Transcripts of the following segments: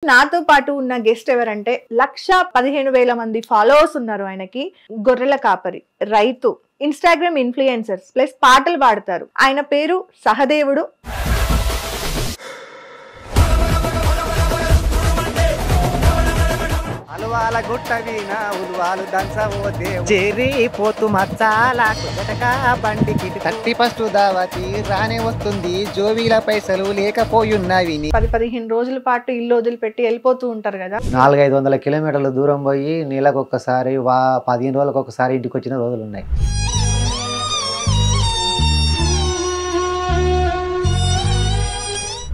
నాతో పాటు ఉన్న గెస్ట్ ఎవరంటే 1,15,000 మంది ఫాలోవర్స్ ఉన్నారు ఆయనకి. గొర్రెల కాపరి, రైతు, ఇన్స్టాగ్రామ్ ఇన్ఫ్లుయెన్సర్స్ ప్లస్ పాటలు పాడతారు. ఆయన పేరు సహదేవుడు. అలవాల గుట్ట వీణ ఉలువాలు దంచవోతే జేరి పోతు మచ్చాల కుదటక బండికి 31st దావతి రానే వస్తుంది జోవీల పైసలు లేకపోయున్నవి. 10-15 రోజుల పాటు ఇల్లు వదిలిపెట్టి వెళ్ళిపోతూ ఉంటారు కదా. 400-500 కిలోమీటర్ల దూరం పోయి నెలకు ఒక్కసారి 15 రోజులకు ఒకసారి ఇంటికి వచ్చిన రోజులు ఉన్నాయి.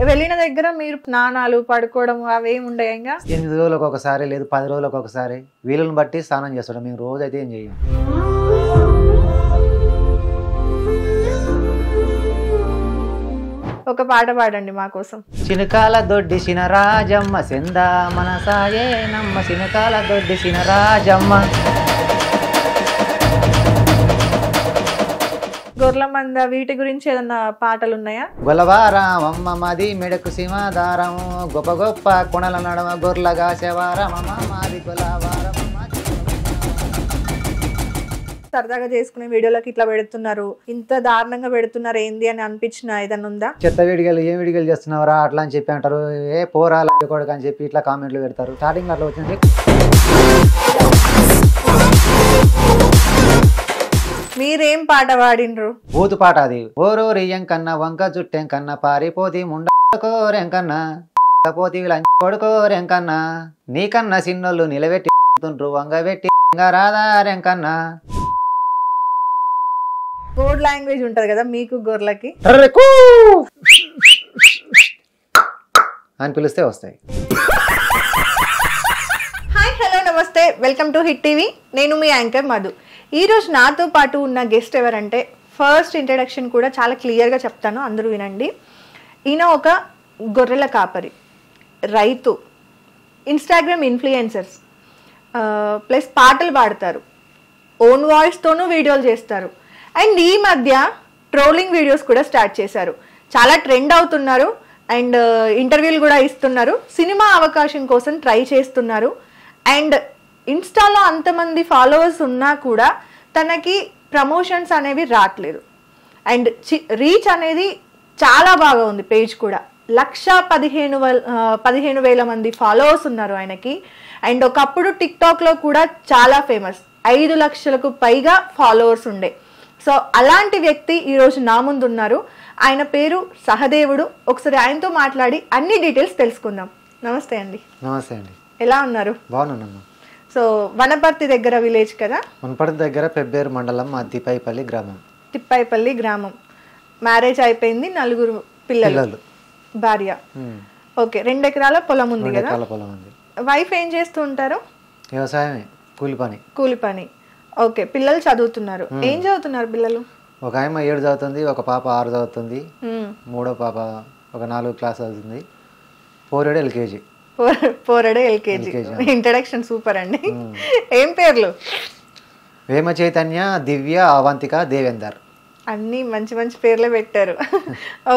వెళ్ళిన దగ్గర మీరు స్నానాలు పడుకోవడం అవేమి ఉండవు. ఇంకా 8 రోజులకు ఒకసారి లేదు 10 రోజులకు ఒకసారి వీలుని బట్టి స్నానం చేస్తాం. మేము రోజు అయితే ఏం చేయం. ఒక పాట పాడండి మా కోసం. చినకాల దొడ్డి సినరాజమ్మ సెందా మన సాయే నమ్మ చినకాల దొడ్డి సినరాజమ్మ. గొర్రెల మంద వీటి గురించి ఏదన్నా పాటలు ఉన్నాయా? గొలవారామమ్మ మాది మెడకు సింహాదారం గొప్ప గొప్ప కొనల నడమ గొర్రెలగా శవారమ్మ మాది గొలవారమ్మ. సరదాగా చేసుకునే వీడియోలకి ఇట్లా పెడుతున్నారు, ఇంత దారుణంగా పెడుతున్నారు ఏంది అని అనిపించిన ఏదన్నా ఉందా? చెత్త వీడియోలు ఏం వీడియోలు చేస్తున్నారా అట్లా అని చెప్పి అంటారు. ఏ పోరాల కొడుకు అని చెప్పి ఇట్లా కామెంట్లు పెడతారు. స్టార్టింగ్ అట్లా వచ్చింది. మీరేం పాట పాడినరు? బూతు పాట అది. ఓరో రియ్యం కన్నా వంక జుట్టెం కన్నా పారిపోతి ముండకోరెం కన్నా పోతి కొడుకోరెం కన్నా నీకన్నా సిన్నోళ్ళు నిలబెట్టి వంగబెట్టి రాదారెం కన్నా. కోడ్ లాంగ్వేజ్ ఉంటది కదా మీకు గొర్రెలకి అని పిలిస్తే వస్తాయి. హాయ్, హలో, నమస్తే, వెల్కమ్ టు హిట్ టీవీ. నేను మీ యాంకర్ మధు. ఈరోజు నాతో పాటు ఉన్న గెస్ట్ ఎవరంటే ఫస్ట్ ఇంట్రడక్షన్ కూడా చాలా క్లియర్గా చెప్తాను, అందరూ వినండి. ఈయన ఒక గొర్రెల కాపరి, రైతు, ఇన్స్టాగ్రామ్ ఇన్ఫ్లుయెన్సర్స్ ప్లస్ పాటలు పాడతారు, ఓన్ వాయిస్తోనూ వీడియోలు చేస్తారు. అండ్ ఈ మధ్య ట్రోలింగ్ వీడియోస్ కూడా స్టార్ట్ చేశారు. చాలా ట్రెండ్ అవుతున్నారు అండ్ ఇంటర్వ్యూలు కూడా ఇస్తున్నారు. సినిమా అవకాశం కోసం ట్రై చేస్తున్నారు. అండ్ ఇన్స్టాలో అంతమంది ఫాలోవర్స్ ఉన్నా కూడా తనకి ప్రమోషన్స్ అనేవి రావట్లేదు. అండ్ రీచ్ అనేది చాలా బాగా ఉంది. పేజ్ కూడా 1,15,000 మంది ఫాలోవర్స్ ఉన్నారు ఆయనకి. అండ్ ఒకప్పుడు టిక్టాక్లో కూడా చాలా ఫేమస్, 5 లక్షలకు పైగా ఫాలోవర్స్ ఉండే. సో అలాంటి వ్యక్తి ఈరోజు నా ముందు ఉన్నారు. ఆయన పేరు సహదేవుడు. ఒకసారి ఆయనతో మాట్లాడి అన్ని డీటెయిల్స్ తెలుసుకుందాం. నమస్తే అండి. నమస్తే అండి. ఎలా ఉన్నారు? బాగున్నానమ్మా. సో వనపర్తి దగ్గర విలేజ్ కదా? వనపర్తి దగ్గర పెబ్బేరు మండలం తిప్పాయిపల్లి గ్రామం. తిప్పాయిపల్లి గ్రామం. మ్యారేజ్ అయిపోయింది, 4 పిల్లలు, భార్య. ఓకే, 2 ఎకరాల పొలం ఉంది కదా? పొలం ఉంది. వైఫ్ ఏం చేస్తూ ఉంటారు? వ్యవసాయమే, కూలి పని. ఓకే, పిల్లలు చదువుతున్నారు. ఏం చదువుతున్నారు పిల్లలు? ఒక ఆమె 7 చదువుతుంది, ఒక పాప 6 చదువుతుంది, మూడో పాప ఒక 4 క్లాస్ చదువుతుంది, 4 ఎల్కేజీ. ఇంట్రడక్షన్ సూపర్ అండి. ఏం పేర్లు? వేమ చైతన్య, దివ్య, అవంతిక, దేవేందర్. అన్ని మంచి మంచి పేర్లే పెట్టారు.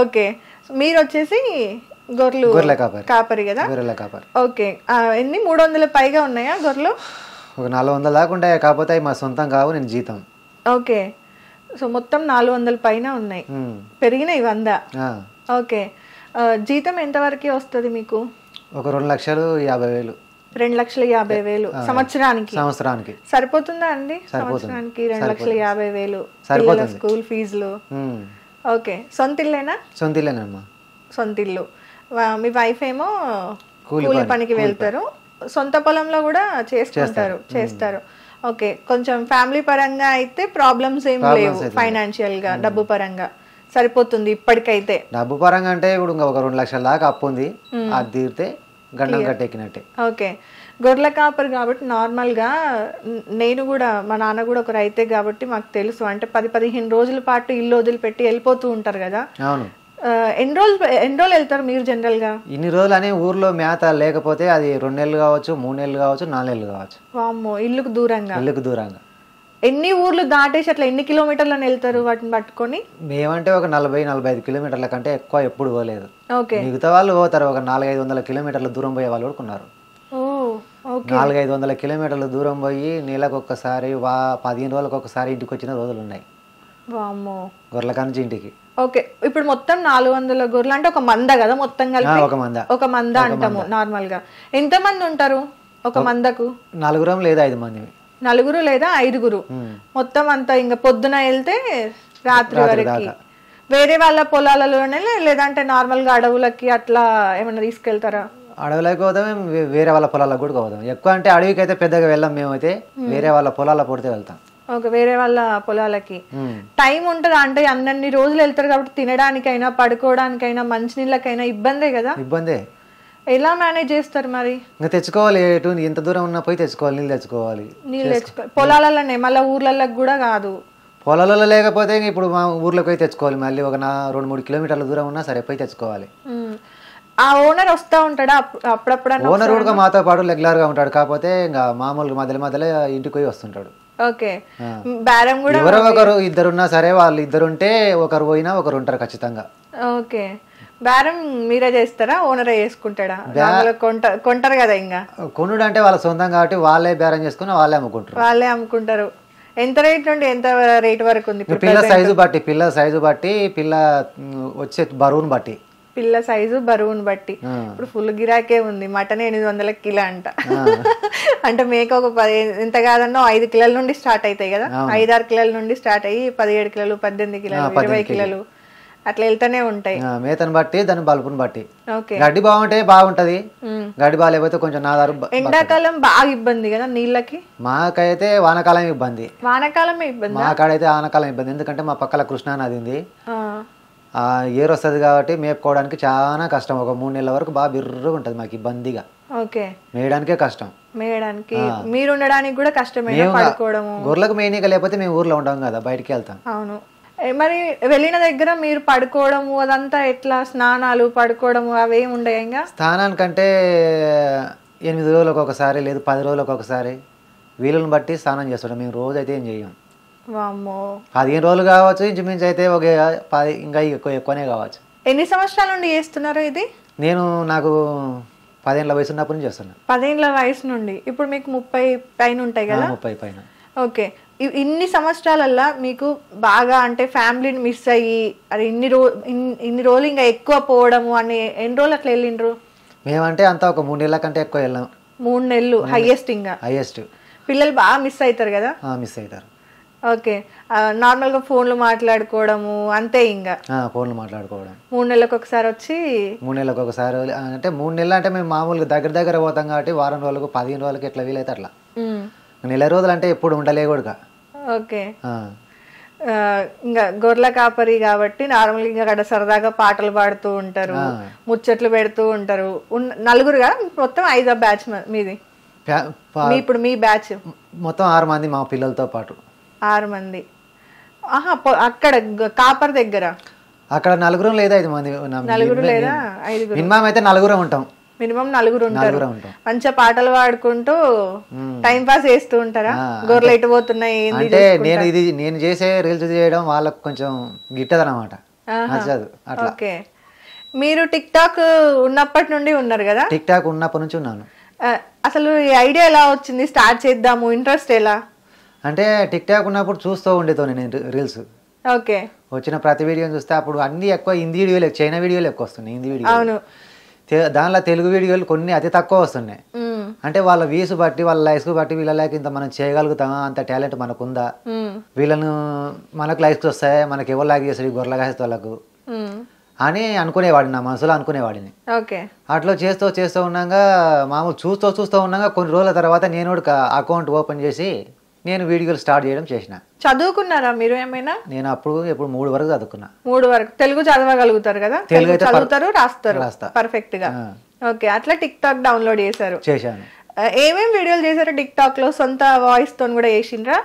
ఓకే, మీరు వచ్చేసి గొర్రెల కాపరి కదా? గొర్రెల కాపరి. ఓకే, ఎన్ని 300 పైగా ఉన్నాయా గొర్రెలు? ఒక 400 దాకా ఉంటాయి. కాకపోతే మా సొంతం కావు, నేను జీతం. ఓకే, సో మొత్తం 400 పైన ఉన్నాయి. పెరిగినాయి 100. ఓకే, జీతం ఎంతవరకు వస్తుంది మీకు? ఒక 2,50,000. 2,50,000 సంవత్సరానికి సరిపోతుందా అండి? సంవత్సరానికి 2,50,000 పిల్లల స్కూల్ ఫీజులు. ఓకే, సొంత ఇల్లేనా? సొంత ఇల్లేనమ్మా. సొంత ఇల్లు. మీ వైఫ్ ఏమో కూలి పనికి వెళ్తారు, సొంత పొలంలో కూడా చేస్తారు. ఓకే, కొంచెం ఫ్యామిలీ పరంగా అయితే ప్రాబ్లమ్స్ ఏం లేవు, ఫైనాన్షియల్ గా డబ్బు పరంగా సరిపోతుంది ఇప్పటికైతే. డబ్బు పరంగా అంటే ఇప్పుడు ఒక 2 లక్షల దాకా అప్పు ఉంది, అది తీరితే గండం కట్టెక్కినట్టే. ఓకే, గొర్రెల కాపరి కాబట్టి నార్మల్ గా నేను కూడా, మా నాన్న కూడా ఒక రైతే కాబట్టి మాకు తెలుసు. అంటే 10-15 రోజుల పాటు ఇల్లు వదిలిపెట్టి వెళ్ళిపోతూ ఉంటారు కదా. అవును. ఎన్ని రోజులు వెళ్తారు మీరు జనరల్ గా? ఇన్ని రోజులు అని ఊర్లో మేత లేకపోతే అది 2 నెలలు కావచ్చు, 3 నెలలు కావచ్చు, 4 నెలలు కావచ్చు. వామ్మో, ఇల్లుకు దూరంగా. ఎన్ని ఊర్లు దాటేసి అట్లా ఎన్ని కిలోమీటర్లను వెళ్తారు వాటిని పట్టుకొని? మేమంటే ఒక 40-45 కిలోమీటర్ల కంటే ఎక్కువ ఎప్పుడు పోలేదు. ఓకే. మిగతా వాళ్ళు పోతారు, ఒక 400-500 కిలోమీటర్ల దూరం పోయే వాళ్ళు కూడా ఉన్నారు. 400-500 కిలోమీటర్ల దూరం పోయి నెలకు ఒక్కసారి 15 రోజులకు ఒకసారి ఇంటికి వచ్చిన రోజులు ఉన్నాయి. వామ్మో. గొర్రెల కానుంచి ఇంటికి. ఓకే. ఇప్పుడు మొత్తం 400 గొర్రెలు అంటే ఒక మంద కదా మొత్తం కలిపి? ఒక మంద అంటాము నార్మల్ గా. ఎంత మంది ఉంటారు ఒక మందకు? 4 లేదా 5 మంది. 4 లేదా 5. మొత్తం అంతా ఇంకా పొద్దున వెళ్తే రాత్రి వరకు వేరే వాళ్ళ పొలాలలోనే, లేదంటే నార్మల్ గా అడవులకి అట్లా ఏమైనా తీసుకెళ్తారా? అడవులకి పోతాం, వేరే వాళ్ళ పొలాలకు కూడా పోతాం. ఎక్కువ అంటే అడవికి అయితే పెద్దగా వెళ్ళాం మేమైతే, వేరే వాళ్ళ పొలాల పొడితే వెళ్తాం. ఓకే. వేరే వాళ్ళ పొలాలకి టైం ఉంటుందా? అంటే అన్ని రోజులు వెళ్తారు కాబట్టి తినడానికైనా పడుకోవడానికైనా మంచినీళ్ళకైనా ఇబ్బందే కదా? ఇబ్బందే. ఎలా మేనేజ్ చేస్తారు మరి? ఇంకా తెచ్చుకోవాలి, ఎంత దూరం ఉన్నా పోయి తెచ్చుకోవాలి, నీళ్ళు తెచ్చుకోవాలి. పొలాలలోనే, మళ్ళీ ఊర్లలోకి కూడా కాదు. పొలాలలో లేకపోతే ఇప్పుడు మా ఊర్లోకి పోయి తెచ్చుకోవాలి. మళ్ళీ ఒక 2-3 కిలోమీటర్ల దూరం ఉన్నా సరే పోయి తెచ్చుకోవాలి. ఆ ఓనర్ వస్తా ఉంటాడా అప్పుడప్పుడు? ఓనర్ కూడా మాతో పాటు రెగ్యులర్ గా ఉంటాడు, కాకపోతే ఇంకా మామూలుగా మధ్యలో ఇంటికి పోయి వస్తుంటాడు. ఓకే. బేరం కూడా ఎవరో ఒకరు ఇద్దరున్నా సరే, వాళ్ళు ఇద్దరుంటే ఒకరు పోయినా ఒకరు ఉంటారు ఖచ్చితంగా. ఓకే. బేరం మీరే చేస్తారా, ఓనరే చేసుకుంటాడా? కొంటారు కదా. ఇంకా కొనుడు అంటే వాళ్ళ సొంతం కాబట్టి వాళ్ళే బేరం చేసుకుని వాళ్ళే అమ్ముకుంటారు. ఎంత రేట్ నుండి ఎంత రేట్ వరకు ఉంది? పిల్ల సైజు బట్టి పిల్ల వచ్చే బరువును బట్టి. పిల్ల సైజు బరువును బట్టి. ఇప్పుడు ఫుల్ గిరాకే ఉంది. మటన్ 800 కిలో అంట. అంటే మేక ఒక 10 ఎంత కాదన్నా 5 కిలోల నుండి స్టార్ట్ అవుతాయి కదా. 5-6 కిలోల నుండి స్టార్ట్ అయ్యి 17 కిలోలు, 18 కిలోలు, 20 కిలోలు అట్లా వెళ్తానే ఉంటాయి. మేతను బట్టి, దాని బలుపుని బట్టి. గడ్డి బాగుంటే బాగుంటది, గడ్డి బాగాలేకపోతే కొంచెం నాదారు. ఎండాకాలం బాగా ఇబ్బంది కదా నీళ్ళకి. మాకైతే వానకాలం ఇబ్బంది. వానకాలమే ఇబ్బంది. మాకాడైతే వానకాలం ఇబ్బంది, ఎందుకంటే మా పక్కల కృష్ణా నది ఉంది. ఏరు వస్తుంది కాబట్టి మేపుకోవడానికి చాలా కష్టం. ఒక 3 నెలల వరకు బాగా బిర్రుగా ఉంటది మాకు, ఇబ్బందిగా. ఓకే. మేయడానికే కష్టం. మేయడానికి మీరు ఉండడానికి కూడా కష్టమే. గొర్రెలకు మేయనీక లేకపోతే మేము ఊర్లో ఉంటాం కదా, బయటికి వెళ్తాం. అవును. మరి వెళ్ళిన దగ్గర మీరు పడుకోవడము అదంతా ఎట్లా? స్నానాలు, పడుకోవడము అవేమి ఉండవు? ఇంకా స్నానానికంటే 8 రోజులకు ఒకసారి, లేదు 10 రోజులకు ఒకసారి వీలుని బట్టి స్నానం చేస్తాం. మేము రోజు అయితే ఏం చెయ్యం. 15 రోజులు కావచ్చు, ఇంచుమించు అయితే ఒక 10, ఇంకా ఎక్కువనే కావచ్చు. ఎన్ని సంవత్సరాల నుండి చేస్తున్నారు ఇది? నాకు 10 ఏళ్ల వయసు ఉన్నప్పటి నుంచి చేస్తున్నా. 10 ఏళ్ల వయసు నుండి. ఇప్పుడు మీకు 30 పైన ఉంటాయి కదా? 30 పైన. ఓకే. ఇన్ని సంవత్సరాలల్లా మీకు బాగా అంటే ఫ్యామిలీని మిస్ అయ్యి అది ఇన్ని రోజులు ఇంకా ఎక్కువ పోవడము అని ఎన్ని రోజులు అట్లా వెళ్ళిండ్రు? మేమంటే అంతా ఒక 3 నెలల కంటే ఎక్కువ వెళ్ళాం. 3 నెలలు హైయెస్ట్. ఇంకా హైయెస్ట్. పిల్లలు బాగా మిస్ అవుతారు కదా? మిస్ అవుతారు. ఓకే. నార్మల్గా ఫోన్లు మాట్లాడుకోవడము అంతే. ఇంకా ఫోన్లు మాట్లాడుకోవడం 3 నెలలకు ఒకసారి వచ్చి 3 నెలలకు ఒకసారి అంటే 3 నెలలు అంటే మేము మామూలుగా దగ్గర పోతాం కాబట్టి వారం రోజులకు 15 రోజులకు ఎట్లా వీలైతే అట్లా. 1 రోజులు అంటే ఎప్పుడు ఉండలేకూడదు. ఓకే. ఇంకా గొర్రెల కాపరి కాబట్టి నార్మల్గా ఇంకా అక్కడ సరదాగా పాటలు పాడుతూ ఉంటారు, ముచ్చట్లు పెడుతూ ఉంటారు. 4 మొత్తం 5 బ్యాచ్ మీది? ఇప్పుడు మీ బ్యాచ్ మొత్తం 6 మంది మా పిల్లలతో పాటు. 6 మంది. అక్కడ కాపర్ దగ్గర అక్కడ 4 లేదా 5 మంది. 4 లేదా 5. మినిమం అయితే 4 ఉంటాం. మినిమం 4 ఉంటారు. మంచిగా పాటలు పాడుకుంటూ టైం పాస్ చేస్తూ ఉంటారా? గొర్రెలు ఎటు పోతున్నాయి? అంటే నేను చేసే రీల్స్ చేయడం వాళ్ళకు కొంచెం గిట్టదన్నమాట. ఓకే. మీరు టిక్ టాక్ ఉన్నప్పటి నుండి ఉన్నారు కదా? టిక్ టాక్ ఉన్నప్పటి నుంచి ఉన్నాను. అసలు ఈ ఐడియా ఎలా వచ్చింది? స్టార్ట్ చేద్దాము, ఇంట్రెస్ట్ ఎలా? అంటే టిక్ టాక్ ఉన్నప్పుడు చూస్తూ ఉండేతో నేను రీల్స్. ఓకే. వచ్చిన ప్రతి వీడియోని చూస్తే అప్పుడు అన్ని ఎక్కువ హిందీ వీడియోలు, చైనా వీడియోలు ఎక్కువ వస్తున్నాయి. హిందీ వీడియో. అవును. దానిలో తెలుగు వీడియోలు కొన్ని అతి తక్కువ వస్తున్నాయి. అంటే వాళ్ళ వ్యూస్ బట్టి, వాళ్ళ లైక్స్ బట్టి వీళ్ళకి ఇంత మనం చేయగలుగుతామా, అంత టాలెంట్ మనకుందా, వీళ్ళను మనకు లైక్స్ వస్తాయి, మనకి ఎవరు లైక్ చేస్తారు ఈ గొర్రెల కాసే వాళ్ళకు అని అనుకునేవాడిని, నా మనసులో అనుకునేవాడిని. అట్లా చేస్తూ ఉన్నాగా మామూలు చూస్తూ ఉన్నాగా కొన్ని రోజుల తర్వాత నేను అకౌంట్ ఓపెన్ చేసి నేను వీడియోలు స్టార్ట్ చేయడం చేసిన. చదువుకున్నారా మీరు ఏమైనా? నేను ఎప్పుడు 3 వరకు చదువుకున్నా. 3 వరకు. తెలుగు చదవగలుగుతారు కదా? తెలుగు చదువుతారు, రాస్తా పర్ఫెక్ట్ గా. ఓకే. అట్లా టిక్ టాక్ డౌన్లోడ్ చేశాను. ఏమేమి వీడియోలు చేశారు టిక్ టాక్ లో? సొంత వాయిస్ తో కూడా చేసిండ్రా?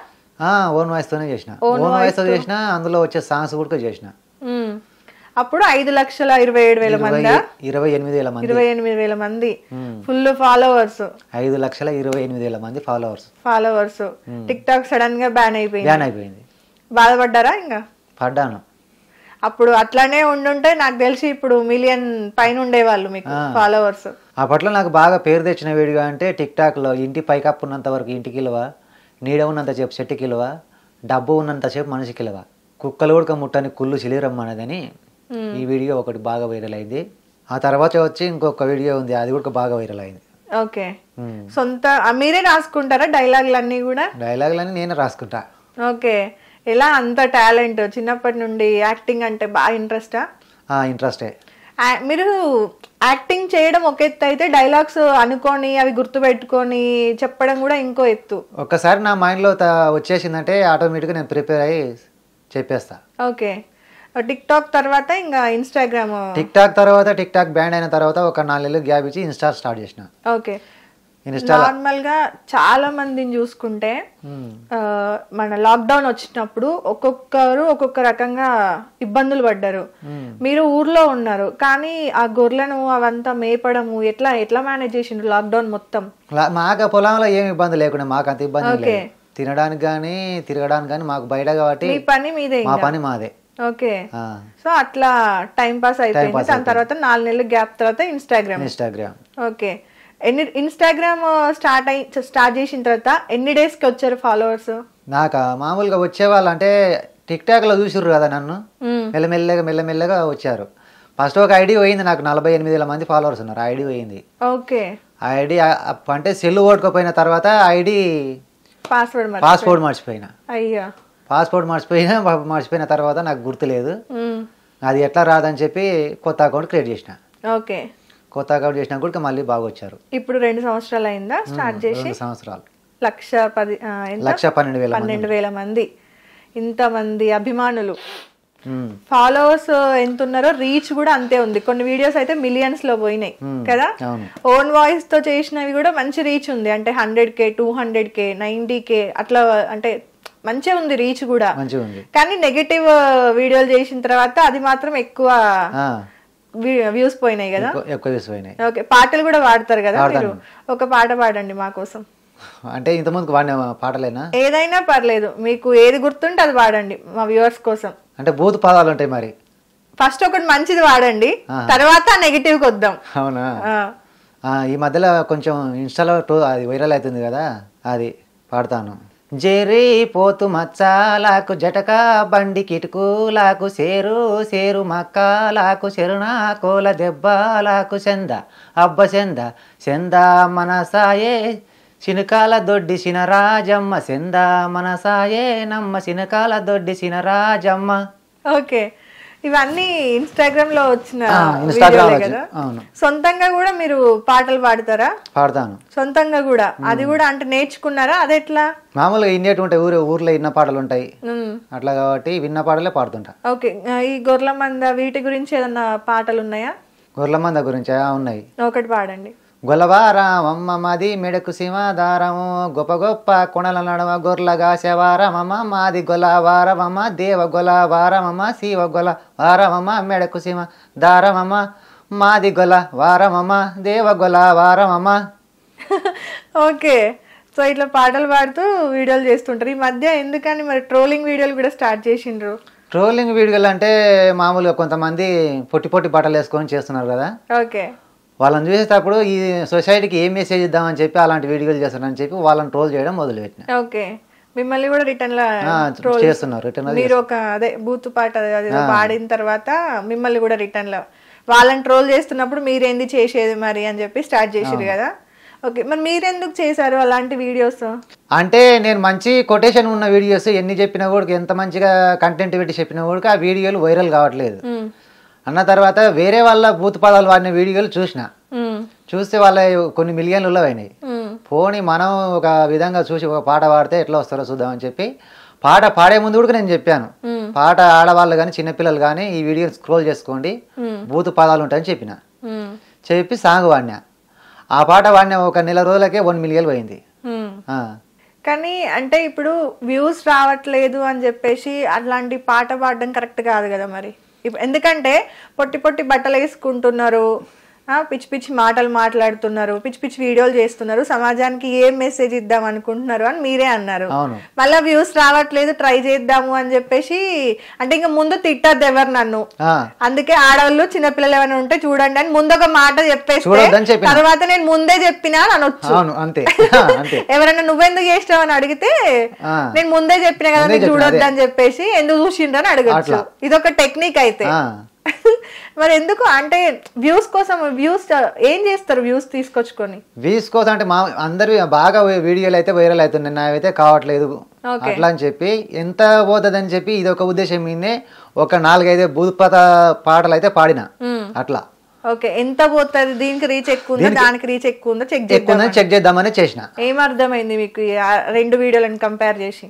ఓన్ వాయిస్ తోనే చేసిన. ఓన్ వాయిస్ తో చేసిన, అందులో వచ్చే సాంగ్స్ కూడా చేసిన. అప్పుడు 5,27,000 మంది 28,000 మంది 28,000 మంది ఫుల్ ఫాలోవర్స్ 5,28,000 మంది ఫాలోవర్స్ టిక్ టాక్ సడన్ గా బ్యాన్ అయిపోయింది. బాధపడ్డారా? ఇంకా పడ్డాను. అప్పుడు అట్లానే ఉండుంటే నాకు తెలిసి ఇప్పుడు మిలియన్ పైన ఉండేవాళ్ళు మీకు ఫాలోవర్స్. అప్పట్లో నాకు బాగా పేరు తెచ్చిన వీడియో అంటే టిక్ టాక్ లో ఇంటి పైకప్పు ఉన్నంత వరకు ఇంటికి ఇలువ, నీడ ఉన్నంత సేపు చెట్టుకి ఇలువ, డబ్బు ఉన్నంత సేపు మనిషికి ఇలువ, కుక్కలు ఉడక ముట్టని కుళ్ళు చిలిరమ్మన్నదని ఈ వీడియో ఒకటి బాగా వైరల్ అయింది. ఆ తర్వాత వచ్చి ఇంకొక వీడియో ఉంది, అది కూడా బాగా వైరల్ అయింది. ఓకే, సొంత మీరే రాసుకుంటారా డైలాగులన్నీ కూడా? డైలాగులన్నీ నేనే రాసుకుంటా. ఓకే, ఎలా అంత టాలెంట్? చిన్నప్పటి నుండి యాక్టింగ్ అంటే బాగా ఇంట్రెస్టా? ఇంట్రెస్టే. మీరు యాక్టింగ్ చేయడం ఒక ఎత్తు అయితే డైలాగ్స్ అనుకొని అవి గుర్తుపెట్టుకొని చెప్పడం కూడా ఇంకో ఎత్తు. ఒక్కసారి నా మైండ్లో వచ్చేసిందంటే ఆటోమేటిక్గా నేను ప్రిపేర్ అయ్యి చెప్పేస్తా. ఓకే, టిక్ టాక్ తర్వాత ఇంకా ఇన్స్టాగ్రామ్. టిక్ టాక్ బ్యాన్ అయిన తర్వాత ఒక 4 నెలలు గ్యాప్ ఇచ్చి ఇన్స్టా స్టార్ట్ చేసిన. ఓకే, నార్మల్ గా చాలా మందిని చూసుకుంటే మన లాక్డౌన్ వచ్చినప్పుడు ఒక్కొక్కరు ఒక్కొక్క రకంగా ఇబ్బందులు పడ్డారు. మీరు ఊర్లో ఉన్నారు కానీ ఆ గొర్రెలను అవంతా మేపడము ఎట్లా మేనేజ్ చేసిండ్రు లాక్డౌన్ మొత్తం? మాకు పొలంలో ఏమి ఇబ్బంది లేకుండా మాకు అంత ఇబ్బంది లేదు. తినడానికి కానీ తిరగడానికి కానీ మాకు బయట కాబట్టి మీ పని మీదే, మా పని మాదే. ఓకే, సో అట్లా టైం పాస్ అయిపోయింది. దాని తర్వాత 4 నెలల గ్యాప్ తర్వాత ఇన్స్టాగ్రామ్. ఓకే, ఇన్స్టాగ్రామ్ స్టార్ట్ చేసిన తర్వాత ఎన్ని డేస్ కి వచ్చారు ఫాలోవర్స్? నాకు మామూలుగా వచ్చేవాళ్ళు అంటే టిక్ టాక్ లో చూసిర్రు కదా నన్ను, మెల్లమెల్లగా వచ్చారు. ఫస్ట్ ఒక ఐడి పోయింది, నాకు 48,000 మంది ఫాలోవర్స్ ఉన్నారు. ఐడి పోయింది. ఓకే, ఐడి అంటే సెల్ ఓడుకోపోయిన తర్వాత ఐడి పాస్వర్డ్ మర్చిపోయినా. అయ్యా, పాస్పోర్ట్ మర్చిపోయిన తర్వాత నాకు గుర్తులేదు. అది ఎట్లా రాదని చెప్పి కొత్త అకౌంట్ క్రియేట్ చేసిన. ఓకే, కొత్త అకౌంట్ చేసినా కూడా మళ్ళీ బాగా వచ్చారు. ఇప్పుడు 2 సంవత్సరాలు అయిందా స్టార్ట్ చేసి? 2 సంవత్సరాలు. 1,12,000 మంది. ఇంతమంది అభిమానులు, ఫాలోవర్స్ ఎంత ఉన్నారో రీచ్ కూడా అంతే ఉంది. కొన్ని వీడియోస్ అయితే మిలియన్స్ లో పోయినాయి కదా. ఓన్ వాయిస్ తో చేసినవి కూడా మంచి రీచ్ ఉంది. అంటే 100K 200K 90K అట్లా, అంటే మంచిగా ఉంది రీచ్ కూడా. కానీ నెగటివ్ వీడియోలు చేసిన తర్వాత అది మాత్రం ఎక్కువ వ్యూస్ పోయినాయి కదా. ఓకే, పాటలు కూడా పాడతారు కదా మీరు? ఒక పాట పాడండి మా కోసం. అంటే ఇంతకుముందు వాడిన పాటలేనా? ఏదైనా పర్లేదు, మీకు ఏది గుర్తుంటే అది పాడండి మా వ్యూవర్స్ కోసం. అంటే బూత్ పదాలు ఉంటాయి మరి. ఫస్ట్ ఒకటి మంచిది వాడండి, తర్వాత నెగటివ్ కి వద్దాం. అవునా? ఈ మధ్యలో కొంచెం ఇన్స్టాలో అది వైరల్ అవుతుంది కదా, అది పాడతాను. జెరీ పోతు మచ్చాలకు జటకా బండి కిటుకులకు సేరు మక్కాలకు చెరునా కోల దెబ్బలకు సెంద అబ్బ సెంద మనసాయే చినకాల దొడ్డి సినరాజమ్మ సెంద మనసాయే నమ్మ చినకాల దొడ్డి సినరాజమ్మ. ఓకే, ఇవన్నీ ఇన్స్టాగ్రామ్ లో వచ్చిన కదా. సొంతంగా కూడా మీరు పాటలు పాడతారా? పాడతాను సొంతంగా కూడా. అది కూడా అంటే నేర్చుకున్నారా? అది ఎట్లా? మామూలుగా ఇన్నేటి ఉంటాయి, ఊర్లో ఇన్న పాటలు ఉంటాయి అట్లా, కాబట్టి విన్న పాటలే పాడుతుంటా. ఓకే, ఈ గొర్రెల మంద వీటి గురించి ఏదన్నా పాటలు ఉన్నాయా? గొర్రెల మంద గురించి ఉన్నాయి, ఒకటి పాడండి. గొలవారమమ్మ మాది మెడకు సీమాదారము గొప్ప గొప్ప కొనల నడవ గొర్రెలగా శవారమమ్మ మాది గొలవారమమ్మ దేవ గొలవారమమ్మ శివ గొలవారమమ్మ మెడకు సీమ దారమమ్మ మాది గొలవారమమ్మ దేవ గొలవారమమ్మ. ఓకే, సో ఇట్లా పాటలు పాడుతూ వీడియోలు చేస్తుంటారు. ఈ మధ్య ఎందుకని మరి ట్రోలింగ్ వీడియోలు కూడా స్టార్ట్ చేసిండ్రు? ట్రోలింగ్ వీడియోలు అంటే మామూలుగా కొంతమంది పొట్టి బట్టలు వేసుకొని చేస్తున్నారు కదా. ఓకే, వాళ్ళని చూసేటప్పుడు ఈ సొసైటీకి ఏం మెసేజ్ ఇద్దామని చెప్పి అలాంటి వీడియోలు చేస్తారని చెప్పి వాళ్ళని ట్రోల్ చేయడం మొదలుపెట్టిన. ఓకే, మిమ్మల్ని కూడా రిటర్న్ చేస్తున్నారు. మీరు ఒక అదే బూతు పాట పాడిన తర్వాత మిమ్మల్ని కూడా రిటర్న్ లో వాళ్ళని ట్రోల్ చేస్తున్నప్పుడు మీరేంది చేసేది మరి అని చెప్పి స్టార్ట్ చేసిరు కదా. ఓకే, మరి మీరెందుకు చేశారు అలాంటి వీడియోస్? అంటే నేను మంచి కొటేషన్ ఉన్న వీడియోస్ ఎన్ని చెప్పినా కూడా, ఎంత మంచిగా కంటెంట్ పెట్టి చెప్పినా కూడా ఆ వీడియోలు వైరల్ కావట్లేదు. అన్న తర్వాత వేరే వాళ్ళ బూత్ పదాలు వాడిన వీడియోలు చూస్తే వాళ్ళ కొన్ని మిలియన్లు అయినాయి. పోనీ మనం ఒక విధంగా చూసి ఒక పాట పాడితే ఎట్లా వస్తారో చూద్దామని చెప్పి పాట పాడే ముందు కూడా నేను చెప్పాను, పాట ఆడవాళ్ళు కానీ చిన్నపిల్లలు కానీ ఈ వీడియో స్క్రోల్ చేసుకోండి, బూత్ పదాలు ఉంటాయని చెప్పి సాంగ్ వాడినా. ఆ పాట వాడిన ఒక నెల రోజులకే 1 మిలియన్ పోయింది. కానీ అంటే ఇప్పుడు వ్యూస్ రావట్లేదు అని చెప్పేసి అట్లాంటి పాట పాడడం కరెక్ట్ కాదు కదా మరి. ఎందుకంటే పొట్టి పొట్టి బట్టలు వేసుకుంటున్నారు, పిచ్చి పిచ్చి మాటలు మాట్లాడుతున్నారు, పిచ్చి పిచ్చి వీడియోలు చేస్తున్నారు, సమాజానికి ఏం మెసేజ్ ఇద్దాం అనుకుంటున్నారు అని మీరే అన్నారు. మళ్ళీ వ్యూస్ రావట్లేదు, ట్రై చేద్దాము అని చెప్పేసి అంటే ఇంకా ముందు తిట్టద్దు ఎవరు నన్ను, అందుకే ఆడవాళ్ళు చిన్నపిల్లలు ఏమైనా ఉంటే చూడండి అని ముందు ఒక మాట చెప్పేస్తే తర్వాత నేను ముందే చెప్పినా అనొచ్చు. ఎవరైనా నువ్వెందుకు చేస్తావు అని అడిగితే నేను ముందే చెప్పినా కదా మీరు చూడొద్దు అని చెప్పేసి ఎందుకు చూసిండ్రు అని అడగచ్చు. ఇదొక టెక్నిక్ అయితే. మరి ఎందుకు అంటే వ్యూస్ కోసం వ్యూస్ ఏం చేస్తారు వ్యూస్ తీసుకొచ్చుకొని? వ్యూస్ కోసం అంటే మా అందరు బాగా వీడియోలు అయితే వైరల్ అవుతున్నాయి, నావైతే కావట్లేదు అట్లా అని చెప్పి ఎంత పోతుందని చెప్పి ఇది ఒక ఉద్దేశం మీదే ఒక 4-5 భూతపాత పాటలు అయితే పాడిన అట్లా. ఓకే, ఎంత పోతుంది, దీనికి రీచ్ ఎక్కువ ఉందా దానికి రీచ్ ఎక్కువ ఉందా చెక్ చేద్దామని చేసిన. ఏం అర్థమైంది మీకు 2 వీడియోలను కంపేర్ చేసి?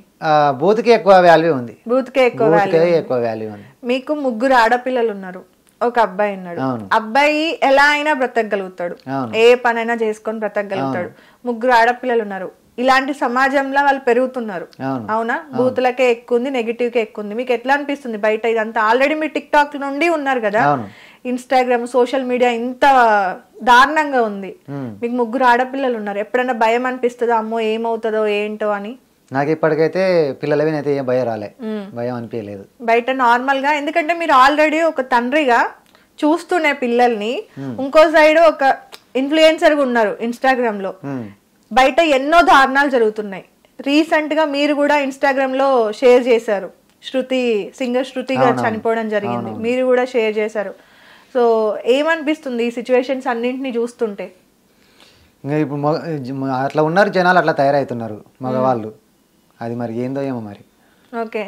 బూత్ కి ఎక్కువ వాల్యూ ఉంది. బూత్ కే ఎక్కువ వాల్యూ ఉంది. మీకు 3 ఆడపిల్లలు ఉన్నారు, ఒక అబ్బాయి ఉన్నాడు. అబ్బాయి ఎలా అయినా బ్రతకగలుగుతాడు, ఏ పనైనా చేసుకొని బ్రతకగలుగుతాడు. 3 ఆడపిల్లలు ఉన్నారు. ఇలాంటి సమాజంలో వాళ్ళు పెరుగుతున్నారు. అవునా? బూతులకే ఎక్కువ ఉంది, నెగిటివ్ కే ఎక్కువ ఉంది. మీకు ఎట్లా అనిపిస్తుంది బయట ఇదంతా? ఆల్రెడీ మీరు టిక్ టాక్ నుండి ఉన్నారు కదా, ఇన్స్టాగ్రామ్ సోషల్ మీడియా ఇంత దారుణంగా ఉంది. మీకు 3 ఆడపిల్లలు ఉన్నారు. ఎప్పుడైనా భయం అనిపిస్తుందో అమ్మో ఏమవుతుందో ఏంటో అని? నాకు ఇప్పటికైతే పిల్లలవినైతే ఏం భయం రాలే, భయం అనిపించలేదు బయట నార్మల్ గా. ఎందుకంటే మీరు ఆల్రెడీ ఒక తండ్రిగా చూస్తూనే పిల్లల్ని, ఇంకో సైడ్ ఒక ఇన్ఫ్లుయెన్సర్ గా ఉన్నారు ఇన్స్టాగ్రామ్ లో. బయట ఎన్నో దారుణాలు జరుగుతున్నాయి. రీసెంట్ గా మీరు కూడా ఇన్స్టాగ్రామ్ లో షేర్ చేశారు, సింగర్ శృతి గారు చనిపోవడం జరిగింది, మీరు కూడా షేర్ చేశారు. సో ఏమనిపిస్తుంది ఈ సిచ్యువేషన్స్ అన్నింటినీ చూస్తుంటే? ఇంకా ఇప్పుడు అట్లా ఉన్నారు జనాలు, అట్లా తయారవుతున్నారు మగవాళ్ళు. అది మరి ఏందో ఏమో మరి. ఓకే,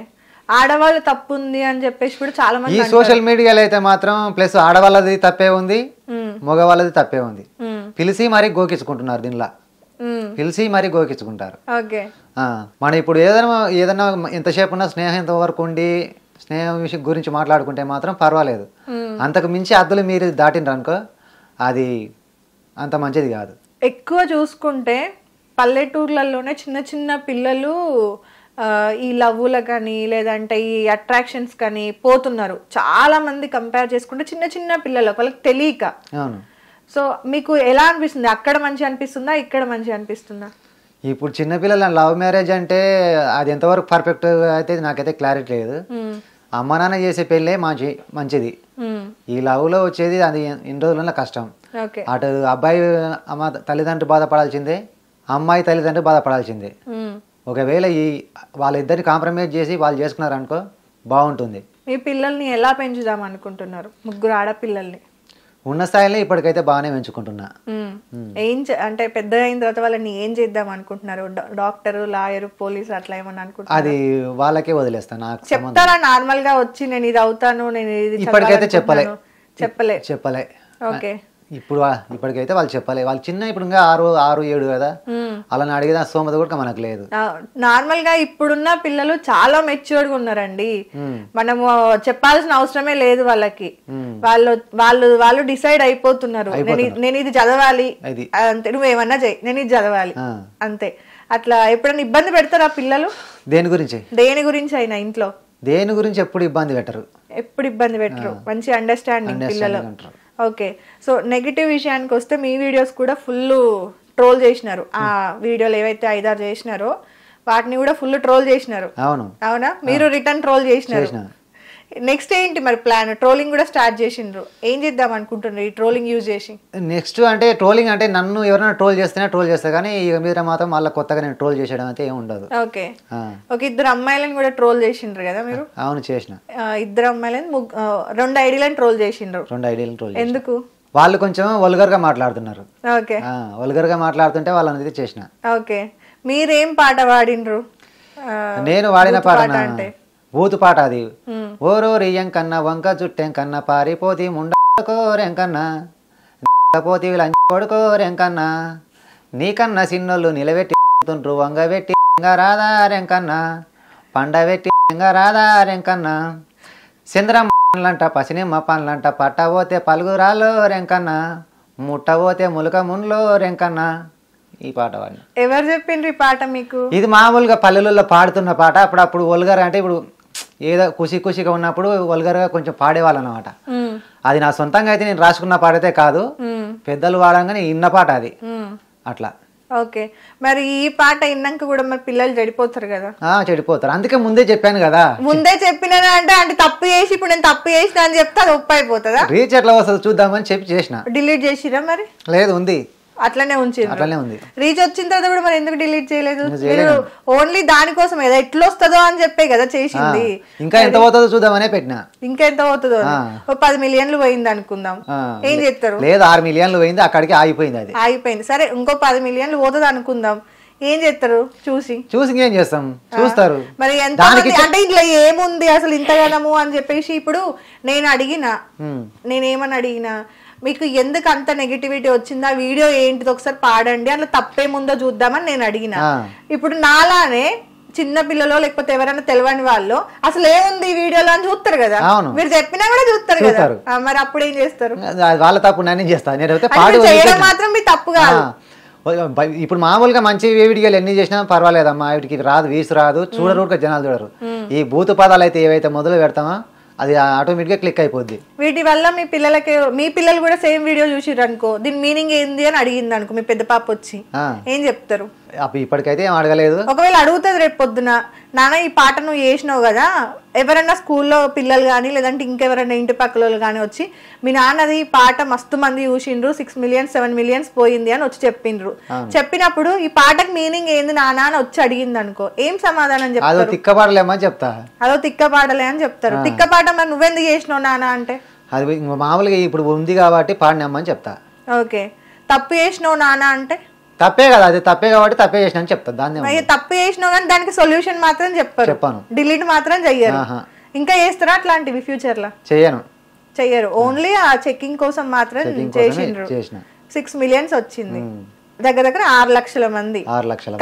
ఆడవాళ్ళు తప్పు ఉంది అని చెప్పేసి కూడా చాలా మంది ఈ సోషల్ మీడియాలో అయితే మాత్రం ప్లస్ ఆడవాళ్ళది తప్పే ఉంది, మగవాళ్ళది తప్పే ఉంది. పిలిచి మరీ గోకించుకుంటున్నారు, దీనిలో పిలిచి మరీ గోకించుకుంటారు. మనం ఇప్పుడు ఏదైనా ఎంతసేపు ఉన్నా స్నేహం వరకు ఉండి స్నేహం విషయం గురించి మాట్లాడుకుంటే మాత్రం పర్వాలేదు. అంతకు మించి అద్దులు మీరు దాటిండ్రు అనుకో, అది అంత మంచిది కాదు. ఎక్కువ చూసుకుంటే పల్లెటూర్లలోనే చిన్న చిన్న పిల్లలు ఈ లవ్వుల కానీ లేదంటే ఈ అట్రాక్షన్స్ కానీ పోతున్నారు. చాలా మంది కంపేర్ చేసుకుంటే చిన్న చిన్న పిల్లలు వాళ్ళకి తెలియక. సో మీకు ఎలా అనిపిస్తుంది? అక్కడ మంచి అనిపిస్తుందా, ఇక్కడ మంచి అనిపిస్తుందా? ఇప్పుడు చిన్నపిల్లల లవ్ మ్యారేజ్ అంటే అది ఎంతవరకు పర్ఫెక్ట్ అయితే నాకైతే క్లారిటీ లేదు. అమ్మ నాన్న చేసే పెళ్ళే మంచిది. ఈ లవ్ లో వచ్చేది అది ఇన్ని రోజుల కష్టం. అటు అబ్బాయి అమ్మ తల్లిదండ్రులు బాధపడాల్సిందే, అమ్మాయి తల్లిదండ్రులు బాధపడాల్సిందే. ఒకవేళ వాళ్ళిద్దరిని కాంప్రమైజ్ చేసి వాళ్ళు చేసుకున్నారు అనుకో బాగుంటుంది. మీ పిల్లల్ని ఎలా పెంచుదాం అనుకుంటున్నారు? 3 ఆడపిల్లల్ని ఉన్న స్థాయిలో ఇప్పటికైతే బాగానే పెంచుకుంటున్నా. అంటే పెద్ద అయిన తర్వాత వాళ్ళని ఏం చేద్దాం అనుకుంటున్నారు? డాక్టర్, లాయర్, పోలీస్ అట్లా ఏమన్నా అనుకుంటున్నారు? అది వాళ్ళకే వదిలేస్తాను. నాకు చెప్తారా నార్మల్ గా వచ్చి నేను ఇది అవుతాను, నేను ఇది ఇప్పటికైతే చెప్పలే. ఓకే, ఇప్పటికైతే వాళ్ళు చెప్పలే. వాళ్ళు చిన్న ఇప్పుడు ఇంకా 6-7 కదా, అలా అడిగిన స్తోమత కూడా మనకు లేదు. నార్మల్ గా ఇప్పుడున్న పిల్లలు చాలా మెచ్యూర్డ్ గా ఉన్నారండి. మనము చెప్పాల్సిన అవసరమే లేదు వాళ్ళకి. వాళ్ళు డిసైడ్ అయిపోతున్నారు, నేను ఇది చదవాలి అంతే, నువ్వేమన్నా చెయ్యి, నేను ఇది చదవాలి అంతే. అట్లా ఎప్పుడైనా ఇబ్బంది పెడతారా పిల్లలు? దేని గురించి అయినా ఇంట్లో దేని గురించి ఎప్పుడు ఇబ్బంది పెట్టరు. మంచి అండర్స్టాండింగ్ పిల్లలు. ఓకే, సో నెగిటివ్ విషయానికి వస్తే మీ వీడియోస్ కూడా ఫుల్ ట్రోల్ చేసినారు. ఆ వీడియోలు ఏవైతే 5-6 చేసినారో వాటిని కూడా ఫుల్ ట్రోల్ చేసినారు. అవునా? మీరు రిటర్న్ ట్రోల్ చేసినారు. నెక్స్ట్ ఏంటి మరి ప్లాన్? ట్రోలింగ్ కూడా స్టార్ట్ చేసిండ్రు, ఏం చేద్దాం అనుకుంటున్నారు ఈ ట్రోలింగ్ యూజ్ చేసి? నెక్స్ట్ అంటే ట్రోలింగ్ అంటే నన్ను ఎవరైనా ట్రోల్ చేస్తేనే ట్రోల్ చేస్తా, కానీ ఇక మీద మాత్రం మళ్ళీ కొత్తగా నేను ట్రోల్ చేయడం అయితే ఏమి ఉండదు. ఓకే, ఒక 2 అమ్మాయిలను కూడా ట్రోల్ చేసిండ్రు కదా మీరు? అవును, చేసిన. 2 అమ్మాయిలను 2 ఐడీలను ట్రోల్ చేసిండ్రు. 2 ఐడీలను ట్రోల్. ఎందుకు? వాళ్ళు కొంచెం వల్గర్ గా మాట్లాడుతున్నారు. ఓకే, వల్గర్ గా మాట్లాడుతుంటే వాళ్ళని చేసిన. ఓకే, మీరేం పాట పాడిండ్రు? నేను వాడిన పాట అంటే బూతు పాట అది. ఓరో రియం కన్నా వంక జుట్టెం కన్నా పారిపోతి ముండకోరెంకన్నా పోతి కొడుకోరెంకన్నా నీకన్నా సిన్నోళ్ళు నిలబెట్టి వంగబెట్టి రాదారెంకన్నా పండబెట్టి రాదారెంకన్నా చంద్రమ్మంట పసినిమ్మ పనులంట పట్టబోతే పలుగురాలో రెంకన్నా ముట్టబోతే ములక మున్లో రెంకన్నా. ఈ పాట వాడిని. ఎవరు చెప్పిండ్రు ఈ పాట మీకు? ఇది మామూలుగా పల్లెలలో పాడుతున్న పాట. అప్పుడప్పుడు ఒల్గర్ అంటే ఇప్పుడు ఏదో ఖుషిగా ఉన్నప్పుడు వల్గర్గా కొంచెం పాడేవాళ్ళు అనమాట. అది నా సొంతంగా అయితే నేను రాసుకున్న పాట అయితే కాదు, పెద్దలు వాడంగానే ఇన్న పాట అది అట్లా. ఓకే, మరి ఈ పాట విన్నాక కూడా మరి పిల్లలు చెడిపోతారు కదా? చెడిపోతారు, అందుకే ముందే చెప్పాను కదా. ముందే చెప్పినా అంటే తప్పు చేసి ఇప్పుడు నేను తప్పు చేసిన అని చెప్తే అది ఒప్పు అయిపోతుందా? రీచ్ ఎట్లా వస్తుంది చూద్దామని చెప్పి చేసిన. డిలీట్ చేసిరా మరి? లేదు, ఉంది, అట్లనే ఉంచి. అట్లనే ఉంది. రీచ్ వచ్చిన తర్వాత కూడా మరి ఎందుకు డిలీట్ చేయలేదు? ఓన్లీ దానికోసం ఏదో ఎట్లా వస్తుందో అని చెప్పే కదా చేసింది. ఇంకా ఎంత పోతుందో చూద్దామనే పెట్టినా. ఇంకా ఎంత పోతుందో? 10 మిలియన్లు పోయింది అనుకుందాం, ఏం చేస్తారు? లేదు, 6 మిలియన్లు పోయింది, అక్కడికి ఆగిపోయింది. అది ఆగిపోయింది. సరే, ఇంకో 10 మిలియన్లు పోతుంది అనుకుందాం, ఏం చేస్తారు? చూసి ఏం చేస్తాం, చూస్తారు. మరి ఎంత అంటే ఇంట్లో ఏముంది అసలు ఇంతగానము అని చెప్పేసి ఇప్పుడు నేనేమని అడిగినా, మీకు ఎందుకు అంత నెగిటివిటీ వచ్చిందా, వీడియో ఏంటిది ఒకసారి పాడండి, అట్లా తప్పేముందో చూద్దామని నేను అడిగిన. ఇప్పుడు నాలానే చిన్న పిల్లలో లేకపోతే ఎవరైనా తెలియని వాళ్ళు అసలు ఏముంది ఈ వీడియోలో అని చూస్తారు కదా, మీరు చెప్పినా కూడా చూస్తారు కదా, మరి అప్పుడు ఏం చేస్తారు? వాళ్ళ తప్పు నేను చేస్తాను, చేయడం మాత్రం మీ తప్పు కాదు. ఇప్పుడు మామూలుగా మంచి వీడియోలు ఎన్ని చేసినా పర్వాలేదమ్మా, వీటికి రాదు, వీసు రాదు, చూడరు, జనాలు చూడరు. ఈ భూత పదాలు అయితే ఏవైతే మొదలు పెడతామో అది ఆటోమేటిక్ గా క్లిక్ అయిపోద్ది. వీటి వల్ల మీ పిల్లలు కూడా సేమ్ వీడియో చూసిర్రు అనుకో, దీని మీనింగ్ ఏంది అని అడిగింది అనుకో, మీ పెద్ద పాప వచ్చి ఏం చెప్తారు? ఇప్పటికైతే ఏం అడగలేదు. ఒకవేళ అడుగుతుంది రేపు పొద్దున, నాన్న ఈ పాట నువ్వు చేసినావు కదా, ఎవరైనా స్కూల్లో పిల్లలు కానీ లేదంటే ఇంకెవరైనా ఇంటి పక్కల కానీ వచ్చి మీ నాన్నది ఈ పాట మస్తు మంది చూసిండ్రు, 6 మిలియన్స్ 7 మిలియన్స్ పోయింది అని వచ్చి చెప్పిండ్రు, చెప్పినప్పుడు ఈ పాటకు మీనింగ్ ఏంది నాన్న అని వచ్చి అడిగింది అనుకో, ఏం సమాధానం చెప్తారు? అదో తిక్కపాడలేమని చెప్తా. అదో తిక్కపాడలే అని చెప్తారు. తిక్కపాట మరి నువ్వెందుకు చేసినావు నాన్న అంటే, అది మామూలుగా ఇప్పుడు ఉంది కాబట్టి పాడినమ్మని చెప్తా. ఓకే, తప్పు చేసినావు నాన్న అంటే తప్పే కదా, అది తప్పే కాబట్టి తప్పే చేసిన అని చెప్తా. దాన్ని తప్పు చేసినావు కానీ దానికి సొల్యూషన్ మాత్రం చెప్పాను, డిలీట్ మాత్రం చెయ్యరు. ఇంకా చేస్తారా అట్లాంటివి ఫ్యూచర్ లో? చెయ్యరు, ఓన్లీ ఆ చెకింగ్ కోసం మాత్రం చేసిండ్రు. 6 మిలియన్స్ వచ్చింది, దగ్గర 6 లక్షల మంది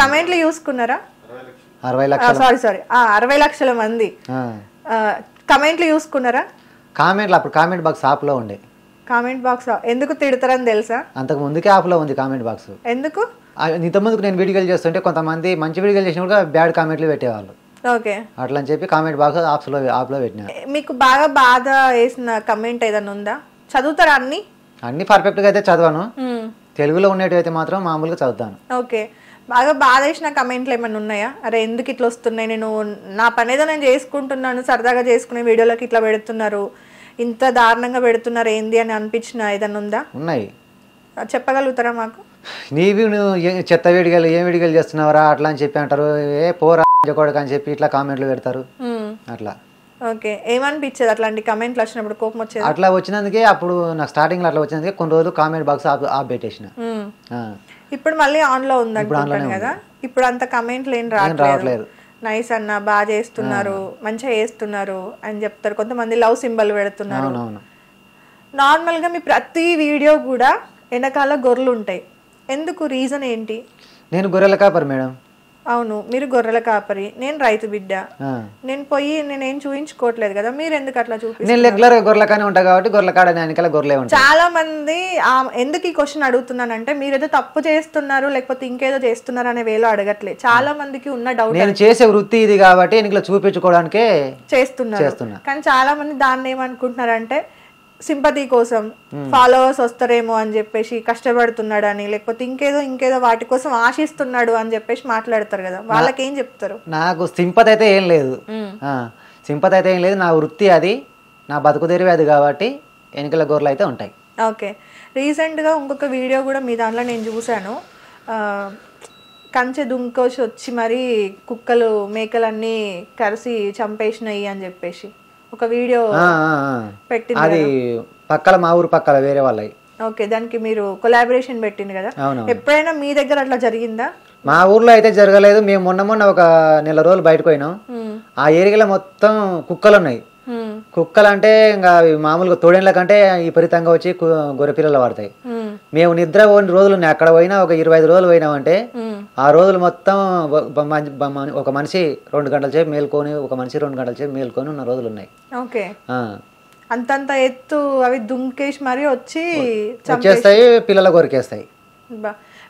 కమెంట్లు చూసుకున్నారా? 60 లక్షల మంది కమెంట్లు చూసుకున్నారా? కామెంట్లు అప్పుడు కామెంట్ బాక్స్ ఆఫ్ లో ఉండే. కామెంట్ బాక్స్ ఎందుకు తిడతారని తెలుసా? అంతకు ముందుకే ఆఫ్ లో ఉంది కామెంట్ బాక్స్. ఎందుకు? ఇంతకుముందుకు నేను వీడియోలు చేస్తుంటే కొంతమంది మంచి వీడియోలు చేసిన కూడా బ్యాడ్ కామెంట్లు పెట్టేవాళ్ళు. ఓకే, అట్లా అని చెప్పి కామెంట్ బాక్స్ ఆఫ్ లో పెట్టినా. మీకు బాగా బాధ వేసిన కమెంట్ ఏదైనా ఉందా? చదువుతారా? అన్ని పర్ఫెక్ట్ గా అయితే చదవను, తెలుగులో ఉండేవి అయితే మాత్రం మామూలుగా చదువుతాను. ఓకే, బాగా బాధ వేసిన కమెంట్లు ఏమైనా ఉన్నాయా? అరే ఎందుకు ఇట్లా వస్తున్నాయి, నేను నా పని ఏదో నేను చేసుకుంటున్నాను, సరదాగా చేసుకునే వీడియోలకి ఇట్లా పెడుతున్నారు, ఇంత దారుణంగా పెడుతున్నారు ఏంది అని అనిపించిన ఏదన్నా ఉందా? ఉన్నాయి, చెప్పగలుగుతారా మాకు? నీవి నువ్వు చెత్త వీడియోలు ఏం వీడియోలు చేస్తున్నావరా అట్లా అని చెప్పి అంటారు, ఏ పోరా కొడుకు అని చెప్పి ఇట్లా కామెంట్లు పెడతారు అట్లా. ఓకే, ఏమనిపించేది అట్లాంటి కమెంట్లు వచ్చినప్పుడు? కోపం వచ్చేది? అట్లా వచ్చినందుకే అప్పుడు నాకు స్టార్టింగ్ లో అట్లా వచ్చినందుకే కొన్ని రోజులు కామెంట్ బాక్స్ ఆఫ్ పెట్టేసిన. ఇప్పుడు మళ్ళీ ఆన్ లో ఉంది అనుకుంటాను కదా, ఇప్పుడు అంత కమెంట్లు ఏం రావట్లేదు. నైస్ అన్న, బాగా చేస్తున్నారు, మంచిగా చేస్తున్నారు అని చెప్తారు. కొంతమంది లవ్ సింబల్ పెడుతున్నారు. నార్మల్ గా మీ ప్రతి వీడియో కూడా వెనకాల గొర్రెలు ఉంటాయి, ఎందుకు? రీజన్ ఏంటి? నేను గొర్రెల కాపరి మేడం. అవును, మీరు గొర్రెల కాపరి, నేను రైతు బిడ్డ, నేను పోయి నేనేం చూపించుకోవట్లేదు కదా, మీరు ఎందుకు అట్లా చూపిస్తారు? నేను రెగ్యులర్ గా గొర్రెల కానే ఉంటా కాబట్టి గొర్రెల కాడ వెనకాల గొర్రెలే ఉంటాయి. చాలా మంది ఎందుకు ఈ క్వశ్చన్ అడుగుతున్నానంటే, మీరు ఏదో తప్పు చేస్తున్నారు లేకపోతే ఇంకేదో చేస్తున్నారు అనే వేలో అడగట్లేదు. చాలా మందికి ఉన్న డౌట్, నేను చేసే వృత్తి ఇది కాబట్టి ఎన్నికలో చూపించుకోవడానికే చేస్తున్నారు. కానీ చాలా మంది దాన్ని ఏమనుకుంటున్నారంటే సింపతి కోసం, ఫాలోవర్స్ వస్తారేమో అని చెప్పేసి కష్టపడుతున్నాడని, లేకపోతే ఇంకేదో వాటి కోసం ఆశిస్తున్నాడు అని చెప్పేసి మాట్లాడతారు కదా, వాళ్ళకి ఏం చెప్తారు? నాకు సింపతి అయితే ఏం లేదు, నా వృత్తి అది, నా బతుకు తెరివి అది కాబట్టి ఎన్నికల గొర్రెలు అయితే ఉంటాయి. ఓకే, రీసెంట్గా ఇంకొక వీడియో కూడా మీ దాంట్లో నేను చూశాను, కంచె దుంకోసి వచ్చి మరి కుక్కలు మేకలన్నీ కరిసి చంపేసినాయి అని చెప్పేసి ఒక వీడియో పెట్టింది. అది పక్కల మా ఊరు పక్కల వేరే వాళ్ళవి. ఓకే, దానికి మీరు కొలాబరేషన్ పెట్టింది కదా, ఎప్పుడైనా మీ దగ్గర అట్లా జరిగిందా? మా ఊర్లో అయితే జరగలేదు. మేము మొన్న ఒక నెల రోజులు బయటకు పోయినాం, ఆ ఏరియాలో మొత్తం కుక్కలు ఉన్నాయి. కుక్కలు అంటే ఇంకా మామూలుగా తోడేళ్ల కంటే విపరీతంగా వచ్చి గొర్రె పిల్లలు పడతాయి. మేము నిద్ర పోయిన రోజులు అక్కడ పోయినా ఒక 25 రోజులు పోయినామంటే ఆ రోజులు మొత్తం ఒక మనిషి 2 గంటల సేపు మేల్కొని, ఒక మనిషి 2 గంటల సేపు మేల్కొని ఉన్న రోజులు ఉన్నాయి. ఓకే, అంతంత ఎత్తు అవి దుంకేసి మరి వచ్చేస్తాయి, పిల్లల కొరికేస్తాయి.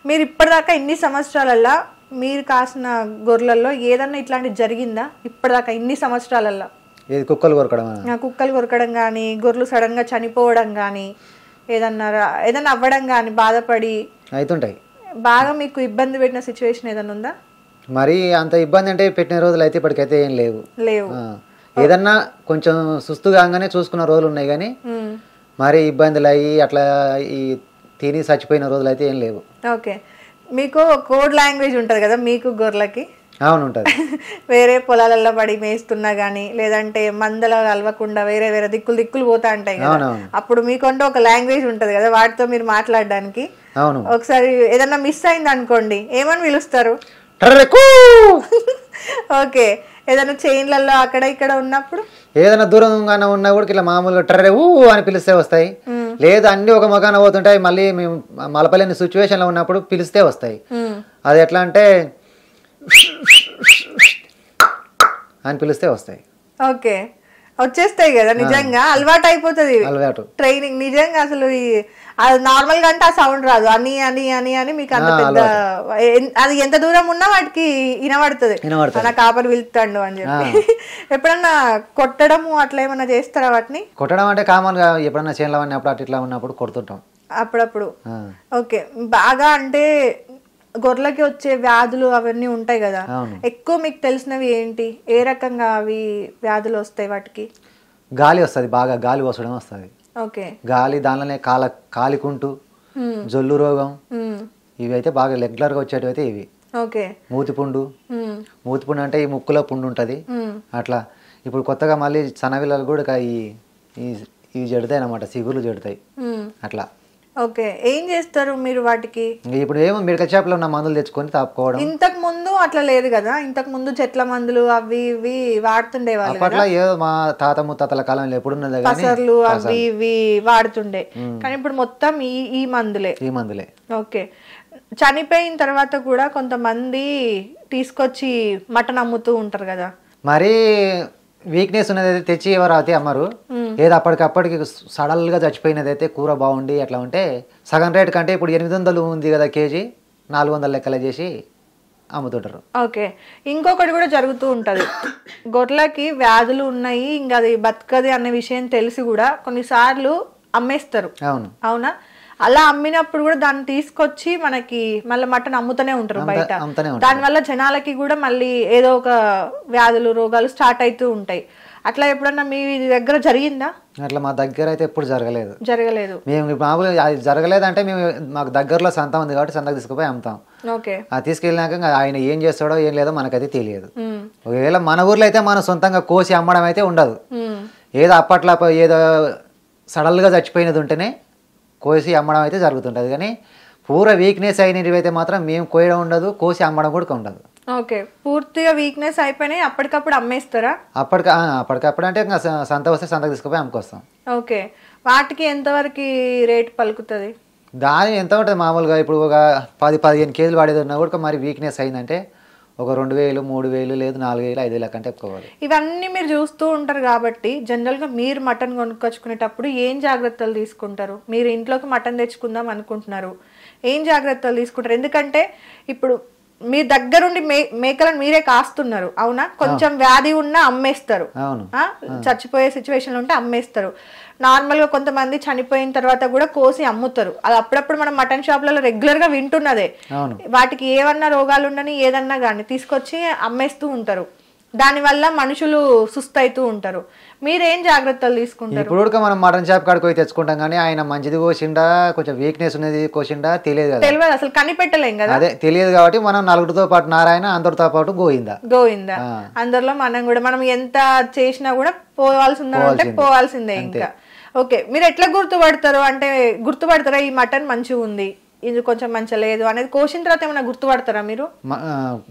మీరు ఇప్పటిదాకా ఇన్ని సంవత్సరాలల్లో మీరు కాసిన గొర్రెలలో ఏదన్నా ఇట్లాంటిది జరిగిందా? ఇప్పటిదాకా ఇన్ని సంవత్సరాలల్లో ఏది కుక్కలు కొరకడం కుక్కలు కొరకడం కానీ, గొర్రెలు సడన్ గా చనిపోవడం కానీ, ఏదన్నా అవ్వడం కానీ బాధపడి అవుతుంటాయి. బాగా మీకు ఇబ్బంది పెట్టిన సిచ్యువేషన్ ఏదన్నా ఉందా? మరి అంత ఇబ్బంది అంటే పెట్టిన రోజులు అయితే ఇప్పటికైతే ఏం లేవు. ఏదన్నా కొంచెం సుస్తుగానే చూసుకున్న రోజులు ఉన్నాయి కానీ మరి ఇబ్బందులు అయ్యి అట్లా ఈ తిని చచ్చిపోయిన రోజులు అయితే ఏం లేవు. ఓకే, మీకు కోడ్ లాంగ్వేజ్ ఉంటుంది కదా మీకు గొర్రెలకి? అవును ఉంటుంది. వేరే పొలాలలో పడి మేస్తున్నా గానీ, లేదంటే మందలో కలవకుండా వేరే వేరే దిక్కులు పోతా ఉంటాయి కదా, అప్పుడు మీకంటూ ఒక లాంగ్వేజ్ ఉంటది కదా, వాటితో మీరు మాట్లాడడానికి. అవును. ఒకసారి ఏదన్నా మిస్ అయింది అనుకోండి, ఏమని పిలుస్తారు? ఓకే, ఏదైనా చైన్లలో అక్కడ ఇక్కడ ఉన్నప్పుడు, ఏదైనా దూరంగానే ఉన్నా కూడా ఇట్లా మామూలుగా టర్రే ఊ అని పిలిస్తే వస్తాయి. లేదు అన్ని ఒక మొగాన పోతుంటాయి, మళ్ళీ మేము మలపలేని సిచ్యువేషన్ లో ఉన్నప్పుడు పిలిస్తే వస్తాయి. అది ఎట్లా అంటే అని పిలిస్తే వస్తాయి. ఓకే, వచ్చేస్తాయి కదా. నిజంగా అలవాటు అయిపోతుంది, అలవాటు ట్రైనింగ్. నిజంగా అసలు నార్మల్ గా అంటే ఆ సౌండ్ రాదు, అని అని అని అని మీకు అంత పెద్ద, అది ఎంత దూరం ఉన్నా వాటికి వినబడుతుంది, నా కాపరి పిలుస్తాడు అని చెప్పి. ఎప్పుడన్నా కొట్టడము అట్లా ఏమన్నా చేస్తారా వాటిని? కొట్టడం అంటే కామన్ గా ఎప్పుడన్నా చేనులో ఉన్నప్పుడు అట్లా ఇట్లా ఉన్నప్పుడు కొడుతుంటాం అప్పుడప్పుడు. ఓకే, బాగా అంటే గొర్రెలకి వచ్చే వ్యాధులు అవన్నీ ఉంటాయి కదా, ఎక్కువ మీకు తెలిసినవి ఏంటి? ఏ రకంగా అవి వ్యాధులు వస్తాయి వాటికి? గాలి వస్తుంది, బాగా గాలి వసడం వస్తుంది. ఓకే, గాలి, దానిలోనే కాలికుంటు, జొల్లు రోగం, ఇవి అయితే బాగా రెగ్యులర్ గా వచ్చేటివి అయితే ఇవి. ఓకే, మూతిపుండు అంటే ఈ ముక్కులో పుండు ఉంటది అట్లా. ఇప్పుడు కొత్తగా మళ్ళీ సన్నవిల్లలు కూడా ఇవి జడతాయి అన్నమాట, సిగురులు జడతాయి అట్లా. ఓకే, ఏం చేస్తారు మీరు వాటికి? ఇప్పుడు ఏమో మెడికల్ షాప్ లో ఉన్న మందులు తెచ్చుకొని తాపుకోవడం. ఇంతకు ముందు అట్లా లేదు కదా, ఇంతకు ముందు చెట్ల మందులు అవి ఇవి వాడుతుండే వాళ్ళు. అప్పట్లో ఏదో మా తాత ముత్తాతల కాలంలో ఎప్పుడున్నది పసర్లు అవి ఇవి వాడుతుండే, కానీ ఇప్పుడు మొత్తం ఈ మందులే. ఓకే, చనిపోయిన తర్వాత కూడా కొంతమంది తీసుకొచ్చి మటన్ అమ్ముతూ ఉంటారు కదా, మరి వీక్నెస్ ఉన్నది అయితే తెచ్చి ఎవరు అయితే అమ్మరు. ఏదో అప్పటికప్పటికి సడల్ గా చచ్చిపోయినది అయితే కూర బాగుండి అట్లా ఉంటే సగం రేట్ కంటే ఇప్పుడు 800 ఉంది కదా కేజీ, 400 లెక్కలు చేసి అమ్ముతుంటారు. ఓకే, ఇంకొకటి కూడా జరుగుతూ ఉంటది, గొర్రెలకి వ్యాధులు ఉన్నాయి ఇంకా అది బతకది అనే విషయం తెలిసి కూడా కొన్నిసార్లు అమ్మేస్తారు. అవునా? అలా అమ్మినప్పుడు కూడా దాన్ని తీసుకొచ్చి మనకి మళ్ళీ మటన్ అమ్ముతూనే ఉంటారు బయట. దానివల్ల జనాలకి కూడా మళ్ళీ ఏదో ఒక వ్యాధులు రోగాలు స్టార్ట్ అవుతూ ఉంటాయి. అట్లా ఎప్పుడన్నా మీ దగ్గర జరిగిందా? అట్లా మా దగ్గర అయితే ఎప్పుడు జరగలేదు. మేము మామూలుగా అది జరగలేదంటే మేము మాకు దగ్గరలో సంత ఉంది కాబట్టి సంతకు తీసుకుపోయి అమ్ముతాం. ఓకే, అది తీసుకెళ్ళినాక ఆయన ఏం చేస్తాడో ఏం లేదో మనకైతే తెలియదు. ఒకవేళ మన ఊర్లో అయితే మనం సొంతంగా కోసి అమ్మడం అయితే ఉండదు. ఏదో అప్పట్లో ఏదో సడల్ గా చచ్చిపోయినది ఉంటేనే కోసి అమ్మడం అయితే జరుగుతుంటది, కానీ పూర వీక్నెస్ అయినవి అయితే మాత్రం మేము కోయడం ఉండదు, కోసి అమ్మడం కూడా ఉండదు. ఓకే, పూర్తిగా వీక్నెస్ అయిపోయినాయి అప్పటికప్పుడు అమ్మేస్తారా? అప్పటికప్పుడు అంటే ఇంకా సంత వస్తే సంతకు తీసుకుపోయి అమ్ముకొస్తాం. ఓకే, వాటికి ఎంతవరకు రేట్ పలుకుతుంది? దాని ఎంత ఉంటుంది మామూలుగా ఇప్పుడు ఒక 10-15 కేజీలు వాడేది ఉన్నా కూడా మరి వీక్నెస్ అయిందంటే ఒక 2000, 3000, లేదు 4000, 5000 కంటే ఎక్కువ. ఇవన్నీ మీరు చూస్తూ ఉంటారు కాబట్టి జనరల్గా మీరు మటన్ కొనుక్కొచ్చుకునేటప్పుడు ఏం జాగ్రత్తలు తీసుకుంటారు? మీరు ఇంట్లోకి మటన్ తెచ్చుకుందాం అనుకుంటున్నారు, ఏం జాగ్రత్తలు తీసుకుంటారు? ఎందుకంటే ఇప్పుడు మీ దగ్గరుండి మేకలను మీరే కాస్తున్నారు, అవునా? కొంచెం వ్యాధి ఉన్నా అమ్మేస్తారు, చచ్చిపోయే సిచ్యువేషన్ ఉంటే అమ్మేస్తారు. నార్మల్ గా కొంతమంది చనిపోయిన తర్వాత కూడా కోసి అమ్ముతారు, అది అప్పుడప్పుడు మనం మటన్ షాప్లలో రెగ్యులర్ గా వింటున్నదే. వాటికి ఏమన్నా రోగాలు ఉండని ఏదన్నా గానీ తీసుకొచ్చి అమ్మేస్తూ ఉంటారు, దానివల్ల మనుషులు సుస్తైతూ ఉంటారు. మీరేం జాగ్రత్తలు తీసుకుంటారు? ఇప్పుడు మనం మటన్ షాప్ కాడికి పోయి తెచ్చుకుంటాం కానీ ఆయన మంచిది కోసిండా కొంచెం వీక్నెస్ ఉన్నది కోసిండా తెలియదు, అసలు కనిపెట్టలేం కదా. అదే తెలియదు కాబట్టి మనం నలుగురితో పాటు నారాయణ, అందరితో పాటు గోయిందా అందరిలో మనం ఎంత చేసినా కూడా పోవాల్సిందే ఇంకా. ఓకే, మీరు ఎట్లా గుర్తుపడతారు? అంటే గుర్తుపడతారా ఈ మటన్ మంచిగా ఉంది, ఇది కొంచెం మంచిగా లేదు అనేది కోసిన తర్వాత ఏమైనా గుర్తుపడతారా మీరు?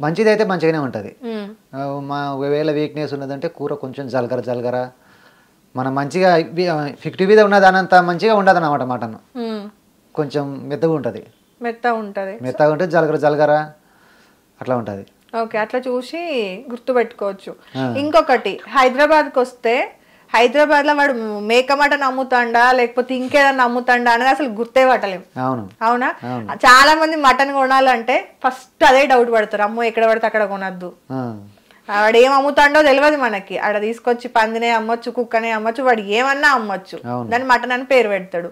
మంచిది అయితే మంచిగానే ఉంటది. ఒకవేళ వీక్నెస్ ఉన్నదంటే కూర కొంచెం జలగర మనం మంచిగా 50 మీద ఉన్నది అనంత మంచిగా ఉండదు అన్నమాట. మటన్ కొంచెం మెత్తగా ఉంటది జలగర అట్లా ఉంటది. ఓకే, అట్లా చూసి గుర్తుపెట్టుకోవచ్చు. ఇంకొకటి, హైదరాబాద్కి వస్తే హైదరాబాద్ లో వాడు మేక మటన్ అమ్ముతాండా లేకపోతే ఇంకేదన్నా అమ్ముతాండా అనేది అసలు గుర్తే పట్టలేము, అవునా? చాలా మంది మటన్ కొనాలంటే ఫస్ట్ అదే డౌట్ పడతారు, అమ్మో ఎక్కడ పడితే అక్కడ కొనద్దు. వాడు ఏం అమ్ముతాడో తెలియదు మనకి. ఆడ తీసుకొచ్చి పందినే అమ్మొచ్చు, కుక్కనే అమ్మొచ్చు, వాడు ఏమన్నా అమ్మొచ్చు, దాన్ని మటన్ అని పేరు పెడతాడు.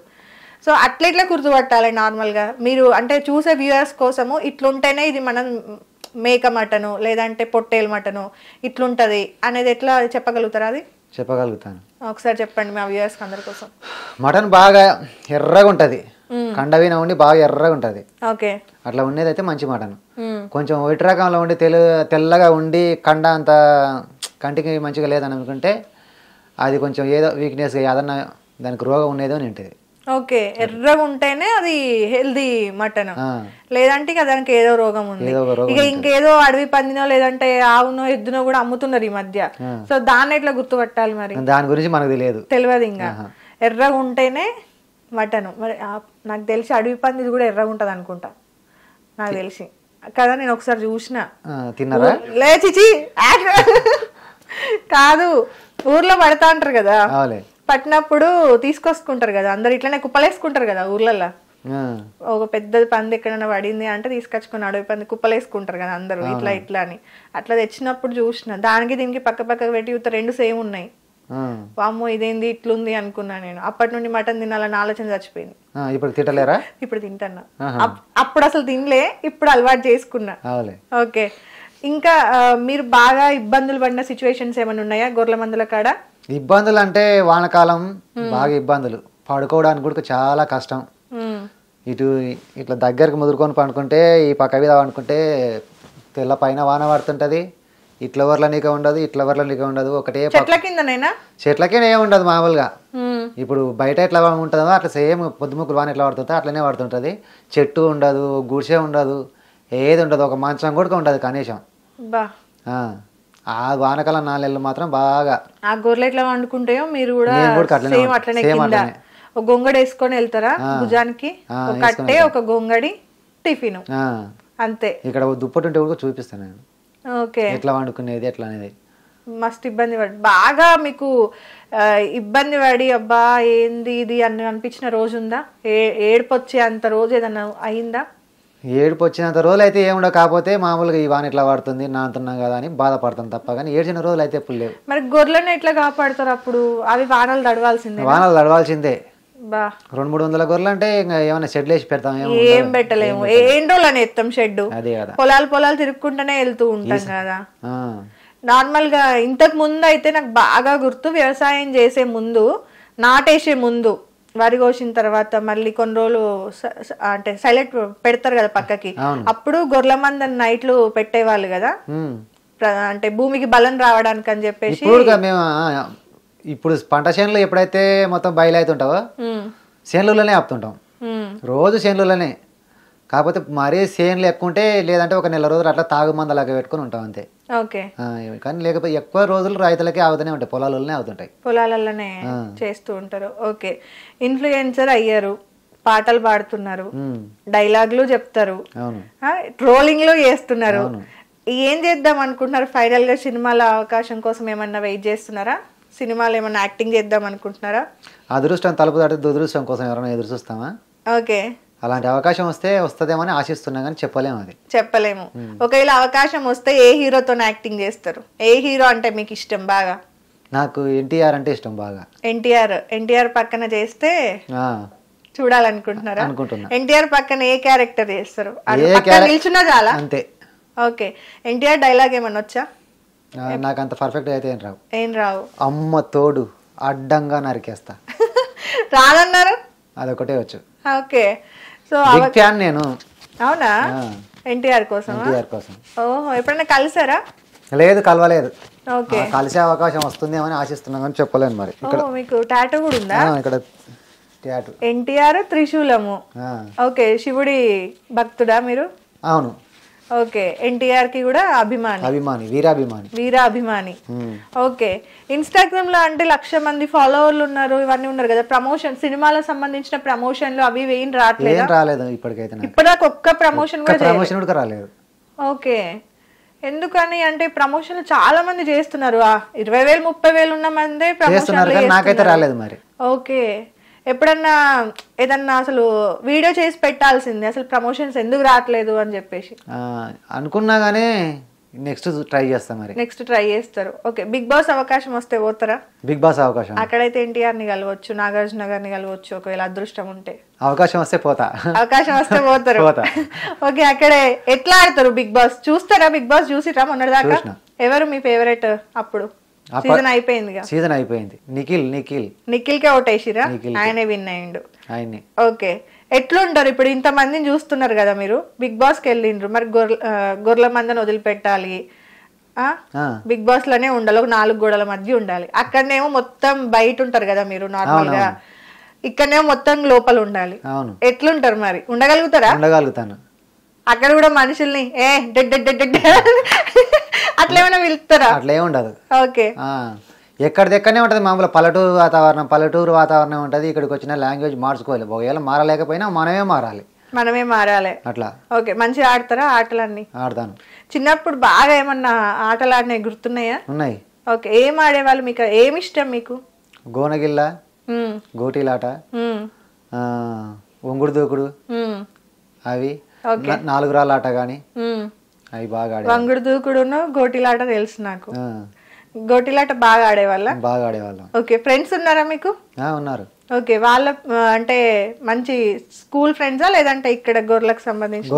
సో అట్లా గుర్తుపట్టాలి నార్మల్గా మీరు, అంటే చూసే వ్యూయర్స్ కోసము ఇట్లుంటేనే ఇది మనం మేక మటను లేదంటే పొట్టేలు మటను ఇట్లుంటది అనేది ఎట్లా చెప్పగలుగుతారా? అది చెప్పగలుగుతాను, ఒకసారి చెప్పండి మా వ్యూయర్స్ అందరి కోసం. మటన్ బాగా ఎర్రగా ఉంటది, కండవిన ఉండి బాగా ఎర్రగా ఉంటది. ఓకే, అట్లా ఉండేది అయితే మంచి మటన్. కొంచెం ఒట్టి రకంలో ఉండి తెల్లగా ఉండి కండ అంత కంటికి మంచిగా లేదని అనుకుంటే అది కొంచెం ఏదో వీక్నెస్ ఏదన్నా దానికి రోగం ఉండేదో అని ఉంటుంది. ఓకే, ఎర్రగా ఉంటేనే అది హెల్దీ మటన్, లేదంటే ఇక దానికి ఏదో రోగం ఉంది. ఇక ఇంకేదో అడవి పందినో లేదంటే ఆవునో ఎద్దునో కూడా అమ్ముతున్నారు ఈ మధ్య. సో దాన్ని ఎట్లా గుర్తుపట్టాలి మరి? దాని గురించి మనకు తెలియదు ఇంకా ఎర్రగా ఉంటేనే మటన్. మరి నాకు తెలిసి అడవి పంది కూడా ఎర్రగా ఉంటది అనుకుంటా, నాకు తెలిసి కదా. నేను ఒకసారి చూసిన. తిన్నారా? లేచిచి కాదు, ఊర్లో పడతా అంటారు కదా, పట్టినప్పుడు తీసుకొసుకుంటారు కదా అందరు, ఇట్లనే కుప్పలేసుకుంటారు కదా ఊర్లలో. ఒక పెద్ద పంది ఎక్కడైనా పడింది అంటే తీసుకొచ్చుకుని అడవి పంది కుప్పలేసుకుంటారు కదా అందరూ, ఇట్లా ఇట్లా అని. అట్లా తెచ్చినప్పుడు చూసిన, దానికి దీనికి పక్క పక్కకు పెట్టి రెండు సేమ్ ఉన్నాయి. వామ్మో ఇదేంది ఇట్లుంది అనుకున్నా నేను. అప్పటి నుండి మటన్ తినాలని ఆలోచన చచ్చిపోయింది. ఇప్పుడు తింటలేరా? ఇప్పుడు తింటున్నా. అప్పుడు అసలు తినలే, ఇప్పుడు అలవాటు చేసుకున్నా. ఓకే, ఇంకా మీరు బాగా ఇబ్బందులు పడిన సిచ్యువేషన్స్ ఏమైనా ఉన్నాయా గొర్రెల మందుల కాడ? ఇబ్బందులు అంటే వానకాలం బాగా ఇబ్బందులు, పడుకోవడానికి కూడా చాలా కష్టం. ఇటు ఇట్లా దగ్గరకు ముదురుకొని పండుకుంటే ఈ పక్క మీద పండుకుంటే తెల్ల పైన వాన పడుతుంటది, ఇట్ల వర్ల నీక ఉండదు, ఇట్ల వర్ల నీక ఉండదు. ఒకటే చెట్ల కిందనైనా, చెట్లకే ఏమి ఉండదు మామూలుగా. ఇప్పుడు బయట ఎట్లా ఉంటుందో అట్లా సేమ్ పొద్దుముక్కులు వాన ఎట్లా పడుతుందో అట్లనే పడుతుంటది. చెట్టు ఉండదు, గుడిసె ఉండదు, ఏది ఉండదు, ఒక మంచం కూడా ఉండదు కనీసం. ఆ వానకాలం 4 నెలలు మాత్రం బాగా. ఆ గొర్రెలు ఎట్లా వండుకుంటాయో మీరు కూడా సేమ్ అట్లనే కింద ఒక గొంగడి వేసుకొని వెళ్తారా భుజానికి, ఒక కట్టే ఒక గొంగడి టిఫిన్ అంతే. ఇక్కడ దుప్పటి ఉంటే కూడా చూపిస్తాను నేను. ఓకే, ఎట్లా వండుకునేది ఎట్లా అనేది. మస్తు ఇబ్బంది పడి, బాగా మీకు ఇబ్బంది పడి అబ్బా ఏంది ఇది అని అనిపించిన రోజు ఉందా? ఏడుపు వచ్చే అంత రోజు ఏదన్నా అయిందా? ఏడుపు వచ్చినంత రోజులు అయితే ఏముండవు, కాకపోతే మామూలుగా ఈ వాన ఎట్లా పడుతుంది నానుతున్నాం కదా అని బాధపడతాం తప్ప, కానీ ఏడ్చిన రోజులు అయితే ఎప్పుడు లేవు. మరి గొర్రెలను ఎట్లా కాపాడతారు అప్పుడు? అవి వానలు తడవాల్సిందే. వానలు తడవాల్సిందే. 200-300 గొర్రెలు అంటే ఇంకా ఏమైనా షెడ్లు వేసి పెడతాం? ఏం పెట్టలేము. ఏం రోజులని ఎత్తాం షెడ్? అదే కదా, పొలాలు తిరుక్కుంటూనే వెళ్తూ ఉంటాం కదా. నార్మల్ గా ఇంతకు ముందు అయితే నాకు బాగా గుర్తు, వ్యవసాయం చేసే ముందు, నాటేసే ముందు, వరి కోసిన తర్వాత మళ్ళీ కొన్ని రోజులు అంటే సైలెంట్ పెడతారు కదా పక్కకి, అప్పుడు గొర్రెల మందని నైట్లు పెట్టేవాళ్ళు కదా, అంటే భూమికి బలం రావడానికి అని చెప్పేసి. ఇప్పుడు పంట చేనులు ఎప్పుడైతే మొత్తం బయలు అవుతుంటావో చేనులలోనే ఆపుతుంటాం, రోజు చేనులలోనే. కాకపోతే మరీ చేనులు ఎక్కువ ఉంటే, లేదంటే ఒక నెల రోజులు అట్లా తాగు మందలాగా పెట్టుకుని ఉంటాం అంతే. ఓకే, కానీ లేకపోతే ఎక్కువ రోజులు రైతులకే అవుతూనే ఉంటాయి, పొలాలలోనే అవుతుంటాయి, పొలాలలోనే చేస్తూ ఉంటారు. ఓకే, ఇన్ఫ్లుయెన్సర్ అయ్యారు, పాటలు పాడుతున్నారు, డైలాగులు చెప్తారు, ట్రోలింగ్లు చేస్తున్నారు. ఏం చేద్దాం అనుకుంటున్నారు ఫైనల్ గా? సినిమాల అవకాశం కోసం ఏమన్నా వెయిట్ చేస్తున్నారా? సినిమాలు ఏమన్నా యాక్టింగ్ చేద్దాం అనుకుంటున్నారా? అదృష్టం తలుపు దాటి దురదృష్టం కోసం ఎవరైనా ఎదురు చూస్తామా? ఓకే, అలాంటి అవకాశం వస్తే వస్తుందేమని ఆశిస్తున్నా, కానీ చెప్పలేము. అది చెప్పలేము. ఒకవేళ అవకాశం వస్తే ఏ హీరోతో యాక్టింగ్ చేస్తారు? ఏ హీరో అంటే మీకు ఇష్టం బాగా? నాకు ఎన్టీఆర్ అంటే ఇష్టం బాగా. ఎన్టీఆర్ పక్కన చేస్తే చూడాలనుకుంటున్నారా? అనుకుంటున్నా. ఎన్టీఆర్ పక్కన ఏ క్యారెక్టర్ చేస్తారు? నిల్చున్నా చాలా అంతే. ఓకే, ఎన్టీఆర్ డైలాగ్ ఏమన్నా వచ్చా? నాకు అంత పర్ఫెక్ట్ అయితే ఏం రావు. అమ్మ తోడు అడ్డంగా నరికేస్తా రాదన్నారు, అదొకటే వచ్చు. ఓకే, సో ఫ్యాన్ నేను. అవునా? ఎన్టీఆర్ కోసం. ఓహో, ఎప్పుడైనా కలిసారా? లేదు, కలవలేదు. ఓకే, కలిసే అవకాశం వస్తుందేమని ఆశిస్తున్నాం, కానీ చెప్పలేను. మరి మీకు టాటూ కూడా ఉందా? ఇక్కడ టాటూ. ఎన్టీఆర్ త్రిశూలము. ఓకే, శివుడి భక్తుడా మీరు? అవును. ఓకే, ఎన్టీఆర్ కి కూడా వీరాభిమాని. ఓకే, ఇన్స్టాగ్రామ్ లో అంటే 1,00,000 మంది ఫాలోవర్లు ఉన్నారు, ఇవన్నీ ఉన్నారు కదా. ప్రమోషన్, సినిమాలకు సంబంధించిన ప్రమోషన్లు అవి ఏం రాలేదు ఇప్పటికైతే. ఇప్పటిదాకా ఒక్క ప్రమోషన్ కూడా రాలేదు. ఓకే, ఎందుకని అంటే ప్రమోషన్లు చాలా మంది చేస్తున్నారు. 20,000 30,000 ఉన్న మందే ప్రమోషన్లు. నాకైతే రాలేదు మరి. ఓకే, ఎప్పుడన్నా ఏదన్నా అసలు వీడియో చేసి పెట్టాల్సింది, అసలు ప్రమోషన్స్ ఎందుకు రావట్లేదు అని చెప్పేసి అనుకున్నా గానీ నెక్స్ట్ ట్రై చేస్తాం మరి. నెక్స్ట్ ట్రై చేస్తారు. ఓకే, బిగ్ బాస్ అవకాశం వస్తే పోతారా? బిగ్ బాస్ అవకాశం అక్కడైతే ఎన్టీఆర్ ని కలవచ్చు, నాగార్జున గారిని కలవచ్చు, ఒకవేళ అదృష్టం ఉంటే. అవకాశం వస్తే పోతా. అవకాశం వస్తే పోతారు. ఓకే, అక్కడే ఎట్లా ఆడతారు బిగ్ బాస్? చూస్తారా? బిగ్ బాస్ చూసిరా మొన్నటిదాకా? ఎవరు మీ ఫేవరెట్? అప్పుడు సీజన్ అయిపోయింది. సీజన్ అయిపోయింది. నిఖిల్ కే ఓటేసిరా? ఆయనే విన్ అయ్యిండు. ఆయన్ని. ఓకే, ఎట్లుంటారు ఇప్పుడు? ఇంత మందిని చూస్తున్నారు కదా మీరు, బిగ్ బాస్ కి వెళ్ళిండ్రు, మరి గొర్రెల మందని వదిలిపెట్టాలి, బిగ్ బాస్ లోనే ఉండాలి, ఒక 4 గోడల మధ్య ఉండాలి. అక్కడనేమో మొత్తం బయట ఉంటారు కదా మీరు నార్మల్ గా, ఇక్కడనేమో మొత్తం లోపల ఉండాలి. ఎట్లుంటారు మరి? ఉండగలుగుతారా? ఉండగలుగుతాను. అక్కడ కూడా మనుషుల్ని అట్లా ఏమైనా పిలుస్తారా? అట్లా ఏమి ఉండదు. ఓకే, ఎక్కడిదెక్కడనే ఉంటుంది. మామూలు పల్లెటూరు వాతావరణం ఉంటుంది. ఇక్కడికి వచ్చిన లాంగ్వేజ్ మార్చుకోవాలి. ఒకవేళ మారలేకపోయినా మనమే మారాలి అట్లా. ఓకే, మంచిగా ఆడతారా ఆటలన్నీ? ఆడతాను. చిన్నప్పుడు బాగా ఏమన్నా ఆటలు ఆడినాయి గుర్తున్నాయా? ఉన్నాయి. ఓకే, ఏం ఆడేవాళ్ళు? మీకు ఏమి ఇష్టం? మీకు గోనగిల్ల, గోటీలాట, ఒంగుడు దూకుడు, అవి 4 రాళ్ళ ఆట గాని అవి బాగా ఆడే. వంగుడు దూకుడును గోటీలాట తెలుసు నాకు. గోటీలాట బాగా ఆడేవాళ్ళం. ఓకే, ఫ్రెండ్స్ ఉన్నారా మీకు? ఉన్నారు. ఓకే, వాళ్ళ అంటే మంచి స్కూల్ ఫ్రెండ్సా లేదంటే ఇక్కడ గొర్రెలకు సంబంధించి?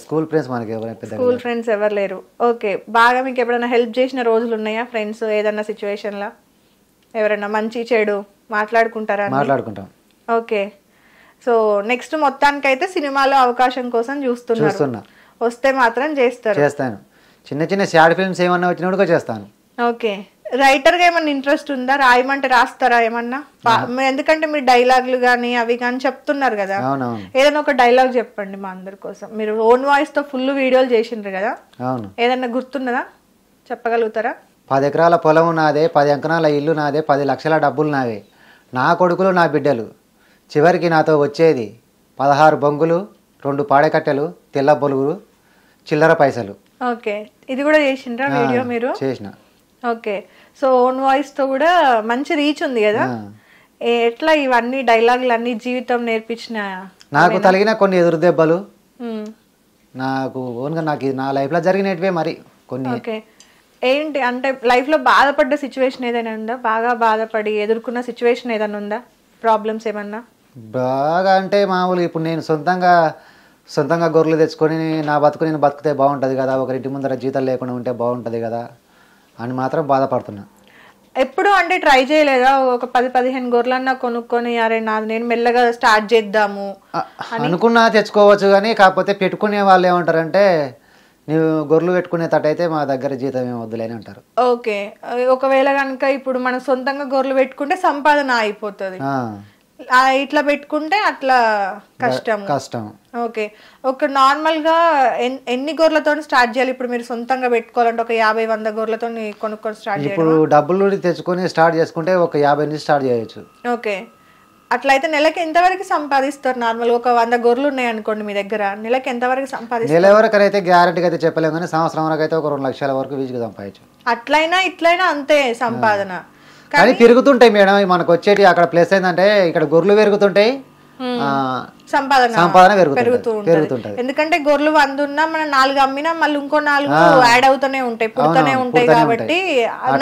స్కూల్ ఫ్రెండ్స్ మనకి స్కూల్ ఫ్రెండ్స్ ఎవరు లేరు. ఓకే, బాగా మీకు ఎప్పుడైనా హెల్ప్ చేసిన రోజులు ఉన్నాయా ఫ్రెండ్స్? ఏదన్నా సిచ్యువేషన్ లా ఎవరైనా మంచి చెడు మాట్లాడుకుంటారా? మాట్లాడుకుంటాం. ఓకే, సో నెక్స్ట్ మొత్తానికైతే సినిమాలో అవకాశం కోసం చూస్తున్నా. వస్తే మాత్రం చేస్తాను. చిన్న షార్ట్ ఫిల్మ్స్ ఏమన్నా వచ్చినప్పుడు చేస్తాను. ఓకే, రైటర్ గా ఏమన్నా ఇంట్రెస్ట్ ఉందా? రాయమంటే రాస్తారా ఏమన్నా? ఎందుకంటే మీరు డైలాగులు గానీ అవి కానీ చెప్తున్నారు కదా, ఏదైనా ఒక డైలాగ్ చెప్పండి మా అందరి కోసం. మీరు ఓన్ వాయిస్ తో ఫుల్ వీడియోలు చేసిండ్రు కదా, ఏదన్నా గుర్తున్నదా? చెప్పగలుగుతారా? 10 ఎకరాల పొలం నాదే, 10 ఎకరాల ఇల్లు నాదే, 10 లక్షల డబ్బులు నావే, నా కొడుకులు నా బిడ్డలు, చివరికి నాతో వచ్చేది 16 బొంగులు, 2 పాడెకట్టెలు, తెల్ల బొలుగులు, చిల్లర పైసలు. ఓకే, ఇది కూడా చేసిండ్రా వీడియో మీరు? చేసిన. ఓకే, సో ఓన్ వాయిస్ తో కూడా మంచి రీచ్ ఉంది కదా. ఎట్లా ఇవన్నీ డైలాగులు అన్ని జీవితం నేర్పించిన? నాకు తగిన కొన్ని ఎదురు దెబ్బలు నాకు ఓన్గా నా లైఫ్ లో జరిగినవే మరి కొన్ని. ఓకే, ఏంటి అంటే లైఫ్ లో బాధపడ్డ సిచ్యువేషన్ ఏదైనా ఉందా? బాగా బాధపడి ఎదుర్కొన్న సిచ్యువేషన్ ఏదైనా ఉందా? ప్రాబ్లమ్స్ ఏమన్నా? బాగా అంటే మామూలు ఇప్పుడు నేను సొంతంగా గొర్రెలు తెచ్చుకొని నా బతుకు నేను బతికితే బాగుంటుంది కదా, ఒకరింటి ముందర జీతాలు లేకుండా ఉంటే బాగుంటుంది కదా అని మాత్రం బాధపడుతున్నా. ఎప్పుడు అంటే ట్రై చేయలేదా? ఒక 10-15 గొర్రెలన్నా కొనుక్కొని అరే నేను మెల్లగా స్టార్ట్ చేద్దాము అనుకున్నా, తెచ్చుకోవచ్చు. కానీ కాకపోతే పెట్టుకునే వాళ్ళు ఏమంటారంటే, నువ్వు గొర్రెలు పెట్టుకునేటట్టయితే మా దగ్గర జీతం ఏమి వద్దులేని అంటారు. ఓకే, ఒకవేళ కనుక ఇప్పుడు మనం సొంతంగా గొర్రెలు పెట్టుకుంటే సంపాదన అయిపోతుంది, ఇట్లా పెట్టుకుంటే అట్లా కష్టం. ఓకే, ఒక నార్మల్ గా ఎన్ని గొర్రెలతో స్టార్ట్ చేయాలి? ఇప్పుడు మీరు సొంతంగా పెట్టుకోవాలంటే ఒక 50-100 గొర్రెలతో కొనుక్కొని స్టార్ట్ చేయాలి. ఇప్పుడు డబ్బులు తెచ్చుకొని స్టార్ట్ చేసుకుంటే ఒక 50 నుంచి స్టార్ట్ చేయొచ్చు. ఓకే, అట్లయితే నెలకి ఎంతవరకు సంపాదిస్తారు? నార్మల్ ఒక 100 గొర్రెలు ఉన్నాయి అనుకోండి మీ దగ్గర, నెలకి ఎంతవరకు సంపాదిస్తారు? నెల వరకు అయితే గ్యారెంటీగా అయితే చెప్పలేము, కానీ సంవత్సరం వరకు అయితే ఒక 2 లక్షల వరకు వీజీకి సంపాదించు. అట్లయినా ఇట్లయినా అంతే సంపాదన. కానీ పెరుగుతుంటాయి మేడం మనకు వచ్చేటి. అక్కడ ప్లేస్ ఏంటంటే ఇక్కడ గొర్రెలు పెరుగుతుంటాయి, సంపాదన పెరుగుతుంటది. ఎందుకంటే గొర్రెలు 100 ఉన్నా మనం 4 అమ్మినా మళ్ళీ ఇంకో 4 యాడ్ అవుతూనే ఉంటాయి, పుడుతూనే ఉంటాయి. కాబట్టి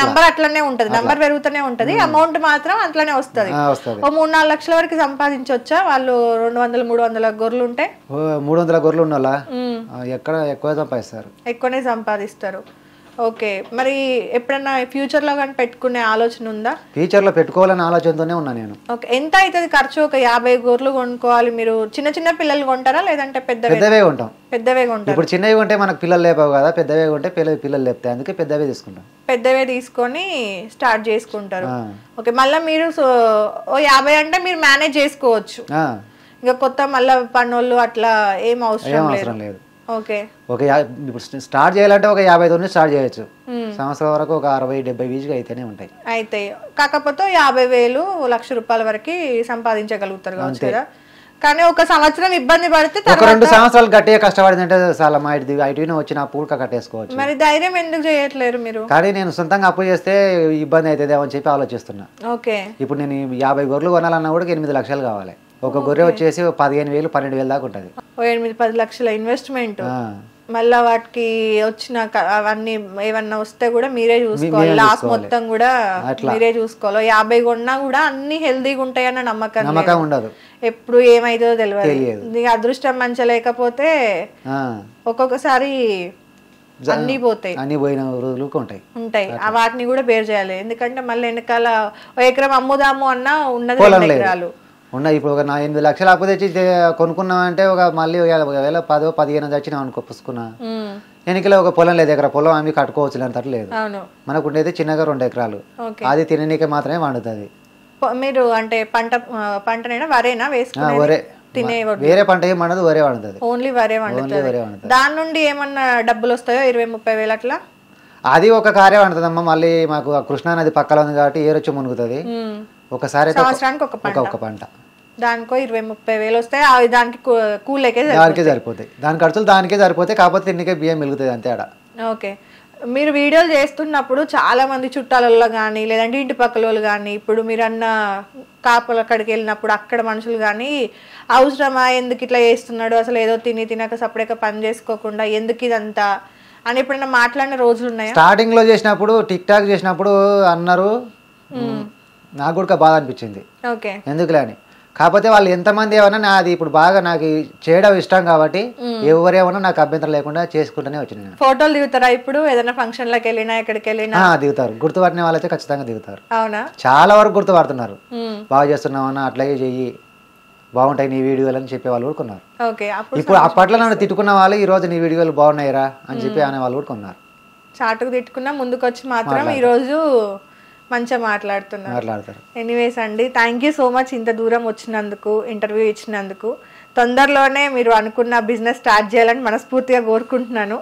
నంబర్ అట్లనే ఉంటది, నంబర్ పెరుగుతూనే ఉంటది, అమౌంట్ మాత్రం అట్లనే వస్తది. ఓ 3-4 లక్షల వరకు సంపాదించవచ్చా వాళ్ళు? 200-300 గొర్రెలు ఉంటాయి. 300 గొర్రెలు ఉన్న ఎక్కడ ఎక్కువ సంపాదిస్తారు, ఎక్కువనే సంపాదిస్తారు. ఓకే, మరి ఎప్పుడన్నా ఫ్యూచర్ లో కానీ పెట్టుకునే ఆలోచన ఉందా? ఫ్యూచర్ లో పెట్టుకోవాలని ఆలోచనతోనే ఉన్నా నేను. ఓకే, ఎంత అవుతుంది ఖర్చు? ఒక 50 గొర్రెలు కొనుక్కోవాలి. మీరు చిన్న పిల్లలు కొంటారా లేదంటే పెద్దవే కొంటాం? పెద్దవే కొంటాం. ఇప్పుడు చిన్నవి కొంటే మనకు పిల్లలు లేపావు కదా, పెద్దవే కొంటే పిల్లలు లేపుతాయి, అందుకే పెద్దవే తీసుకుంటాం. పెద్దవే తీసుకొని స్టార్ట్ చేసుకుంటారు. ఓకే, మళ్ళీ మీరు 50 అంటే మీరు మేనేజ్ చేసుకోవచ్చు, ఇంకా కొత్త మళ్ళీ పనులు అట్లా ఏం అవసరం లేదు. ఓకే, ఇప్పుడు స్టార్ట్ చేయాలంటే ఒక 50 నుంచి స్టార్ట్ చేయొచ్చు. సంవత్సరం వరకు ఒక 60-70 వీజీగా అయితేనే ఉంటాయి. అయితే కాకపోతే 50,000 1,00,000 రూపాయల వరకు సంపాదించగలుగుతారు కావచ్చు కదా. కానీ ఒక సంవత్సరం ఇబ్బంది పడితే ఒక 2 సంవత్సరాలు గట్టిగా కష్టపడిందంటే చాలా మా ఇటువిన వచ్చిన అప్పు కట్టేసుకోవచ్చు. మరి ధైర్యం ఎందుకు చేయట్లేరు మీరు? కానీ నేను సొంతంగా అప్పు చేస్తే ఇబ్బంది అవుతుంది అని చెప్పి ఆలోచిస్తున్నా. ఓకే, ఇప్పుడు నేను 50 గొర్రెలు కొనాలన్నా కూడా 8 లక్షలు కావాలి. ఒక గొర్రె వచ్చేసి 15,000-12,000 దాకా ఉంటుంది. 8-10 లక్షల ఇన్వెస్ట్మెంట్. మళ్ళా వాటికి వచ్చిన అవన్నీ ఏమన్నా వస్తే కూడా మీరే చూసుకోవాలి, లాస్ మొత్తం కూడా మీరే చూసుకోవాలి. 50 కొన్నా కూడా అన్ని హెల్దీగా ఉంటాయన్న నమ్మకం ఉండదు, ఎప్పుడు ఏమైతుందో తెలియదు. అదృష్టం మంచి లేకపోతే ఒక్కొక్కసారి అన్ని పోతాయి, అన్ని పోయిన రోజులు ఉంటాయి. వాటిని కూడా బేర్ చేయాలి, ఎందుకంటే మళ్ళీ వెనకాల 1 ఎకరం అమ్ముదాము అన్నా ఉన్నది 2 ఎకరాలు ఉన్నాయి. ఇప్పుడు ఒక 8 లక్షలు అప్పు తెచ్చి కొనుక్కున్నామంటే ఒక మళ్ళీ 10-15 తెచ్చినాం అనుకో పుసుకున్నా, వెనకలో ఒక పొలం లేదు, ఎకరా పొలం అమ్మి కట్టుకోవచ్చు అంతటి లేదు. మనకు ఉండేది చిన్నగా 2 ఎకరాలు, అది తిననీకే మాత్రమే వండుతుంది. మీరు అంటే పంటనైనా వరేనా వేసుకునేది? వరే, వేరే పంట ఏం పండదు, వరే వండుతుంది, ఓన్లీ వరే వండుతుంది. దాని నుండి ఏమన్నా డబ్బులు వస్తాయో 20-30 వేలు అట్లా? అది ఒక కార్యం వండుతుందమ్మా. మళ్ళీ మాకు కృష్ణా నది పక్కన ఉంది కాబట్టి ఏరొచ్చి మునుగుతుంది. ఒకసారి సంవత్సరానికి ఒక పంట, దానికో 20-30 వేలు వస్తాయి. దానికి కూలకే సరిపోతాయి, దాని ఖర్చులు దానికే సరిపోతాయి, కాకపోతే తిండికే బియ్యం మిగులుతుంది అంతే ఆడ. ఓకే. మీరు వీడియోలు చేస్తున్నప్పుడు చాలా మంది చుట్టాలలో కానీ లేదంటే ఇంటి పక్కల వాళ్ళు కానీ, ఇప్పుడు మీరు అన్న కాపుల అక్కడికి వెళ్ళినప్పుడు అక్కడ మనుషులు కానీ అవసరమా, ఎందుకు ఇట్లా చేస్తున్నాడు, అసలు ఏదో తినక సపరేట్గా పని చేసుకోకుండా ఎందుకు ఇదంతా అని ఎప్పుడైనా మాట్లాడిన రోజులు ఉన్నాయా? స్టార్టింగ్ లో చేసినప్పుడు టిక్ టాక్ చేసినప్పుడు అన్నారు, నాకు కూడా బాధ అనిపించింది, ఎందుకులే అని. కాకపోతే వాళ్ళు ఎంతమంది ఏమన్నా నాది ఇప్పుడు బాగా నాకు చేయడం ఇష్టం కాబట్టి ఎవరేమన్నా నాకు అభ్యంతరం లేకుండా చేసుకుంటూనే వచ్చిన. ఫోటోలు దిగుతారా ఇప్పుడు ఏదైనా ఫంక్షన్ లకు వెళ్ళినా ఎక్కడికి వెళ్ళినా? దిగుతారు, గుర్తుపట్టిన వాళ్ళైతే ఖచ్చితంగా దిగుతారు. అవునా? చాలా వరకు గుర్తుపడుతున్నారు, బాగా చేస్తున్నామన్నా అట్లాగే చెయ్యి, బాగుంటాయి నీ వీడియోలు అని చెప్పే వాళ్ళు కూడా కొన్నారు. ఇప్పుడు అప్పట్లో నన్ను తిట్టుకున్న వాళ్ళు ఈ రోజు నీ వీడియోలు బాగున్నాయిరా అని చెప్పి అనే వాళ్ళు కూడా కొన్నారు. చాటుకు తిట్టుకున్నా ముందుకు వచ్చి మాత్రం ఈ రోజు మంచిగా మాట్లాడుతారు. ఎనీవేస్ అండి, థ్యాంక్ యూ సో మచ్ ఇంత దూరం వచ్చినందుకు, ఇంటర్వ్యూ ఇచ్చినందుకు. తొందరలోనే మీరు అనుకున్న బిజినెస్ స్టార్ట్ చేయాలని మనస్ఫూర్తిగా కోరుకుంటున్నాను.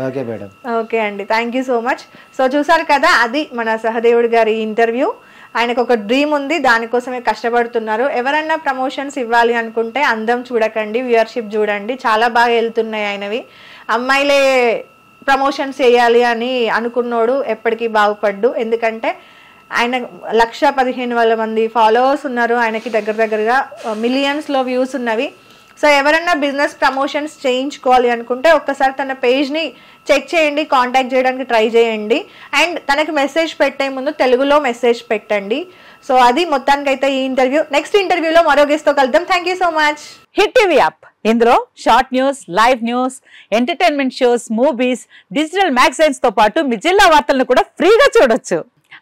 Okay madam. ఓకే అండి, thank you so much. So చూసారు కదా, అది మన సహదేవుడు గారి ఇంటర్వ్యూ. ఆయనకు ఒక డ్రీమ్ ఉంది, దానికోసమే కష్టపడుతున్నారు. ఎవరన్నా ప్రమోషన్స్ ఇవ్వాలి అనుకుంటే అందం చూడకండి, వ్యూవర్షిప్ చూడండి, చాలా బాగా వెళ్తున్నాయి ఆయనవి. అమ్మాయిలే ప్రమోషన్స్ చేయాలి అని అనుకున్నోడు ఎప్పటికీ బాగుపడ్డు, ఎందుకంటే ఆయన 1,15,000 మంది ఫాలోవర్స్ ఉన్నారు, ఆయనకి దగ్గరగా మిలియన్స్లో వ్యూస్ ఉన్నవి. సో ఎవరన్నా బిజినెస్ ప్రమోషన్స్ చేయించుకోవాలి అనుకుంటే ఒక్కసారి తన పేజ్ని చెక్ చేయండి, కాంటాక్ట్ చేయడానికి ట్రై చేయండి. అండ్ తనకి మెసేజ్ పెట్టే ముందు తెలుగులో మెసేజ్ పెట్టండి. సో అది మొత్తానికైతే ఈ ఇంటర్వ్యూ. నెక్స్ట్ ఇంటర్వ్యూలో మరో గెస్ట్తో కలుద్దాం. Thank you so much. Hit TV app, ఇందులో short news, live news, entertainment shows, movies, digital magazines తో పాటు మీ జిల్లా వార్తలను కూడా ఫ్రీగా చూడొచ్చు.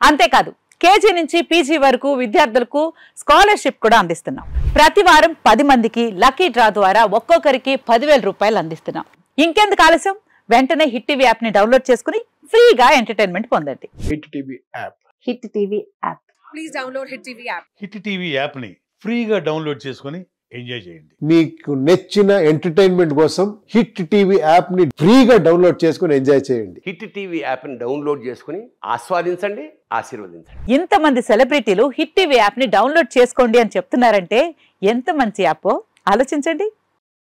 అంతేకాదు కేజీ నుంచి పీజీ వరకు విద్యార్థులకు స్కాలర్షిప్ కూడా అందిస్తున్నాం. ప్రతి వారం 10 మందికి లక్కీ డ్రా ద్వారా ఒక్కొక్కరికి 10,000 రూపాయలు అందిస్తున్నాం. ఇంకెందుకు ఆలస్యం, వెంటనే హిట్ టీవీ యాప్ ని డౌన్లోడ్ చేసుకుని ఫ్రీగా ఎంటర్టైన్మెంట్ పొందండి. Hit TV app. Hit TV app. Please download hit TV app. Hit TV app ని ఫ్రీగా డౌన్లోడ్ చేసుకుని ఎంజాయ్ చేయండి. మీకు నచ్చిన ఎంటర్టైన్మెంట్ కోసం హిట్ టీవీ యాప్ ని ఫ్రీగా డౌన్లోడ్ చేసుకుని ఎంజాయ్ చేయండి. హిట్ టీవీ యాప్ ని డౌన్లోడ్ చేసుకుని ఆస్వాదించండి, ఆశీర్వదించండి. ఇంతమంది సెలబ్రిటీలు హిట్ టీవీ యాప్ ని డౌన్లోడ్ చేసుకోండి అని చెప్తున్నారంటే ఎంత మంచి యాప్ ఆలోచించండి.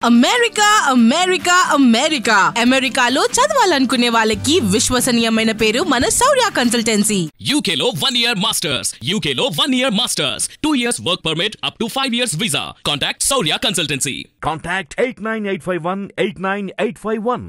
అమెరికా అమెరికా అమెరికా అమెరికాలో చదవాలనుకునే వాళ్ళకి విశ్వసనీయమైన పేరు మన శౌర్య కన్సల్టెన్సీ. UK లో 1 year masters, UK లో 1 year masters, 2 years work permit up to 5 years visa. Contact Saurya Consultancy. Contact 89851 89851.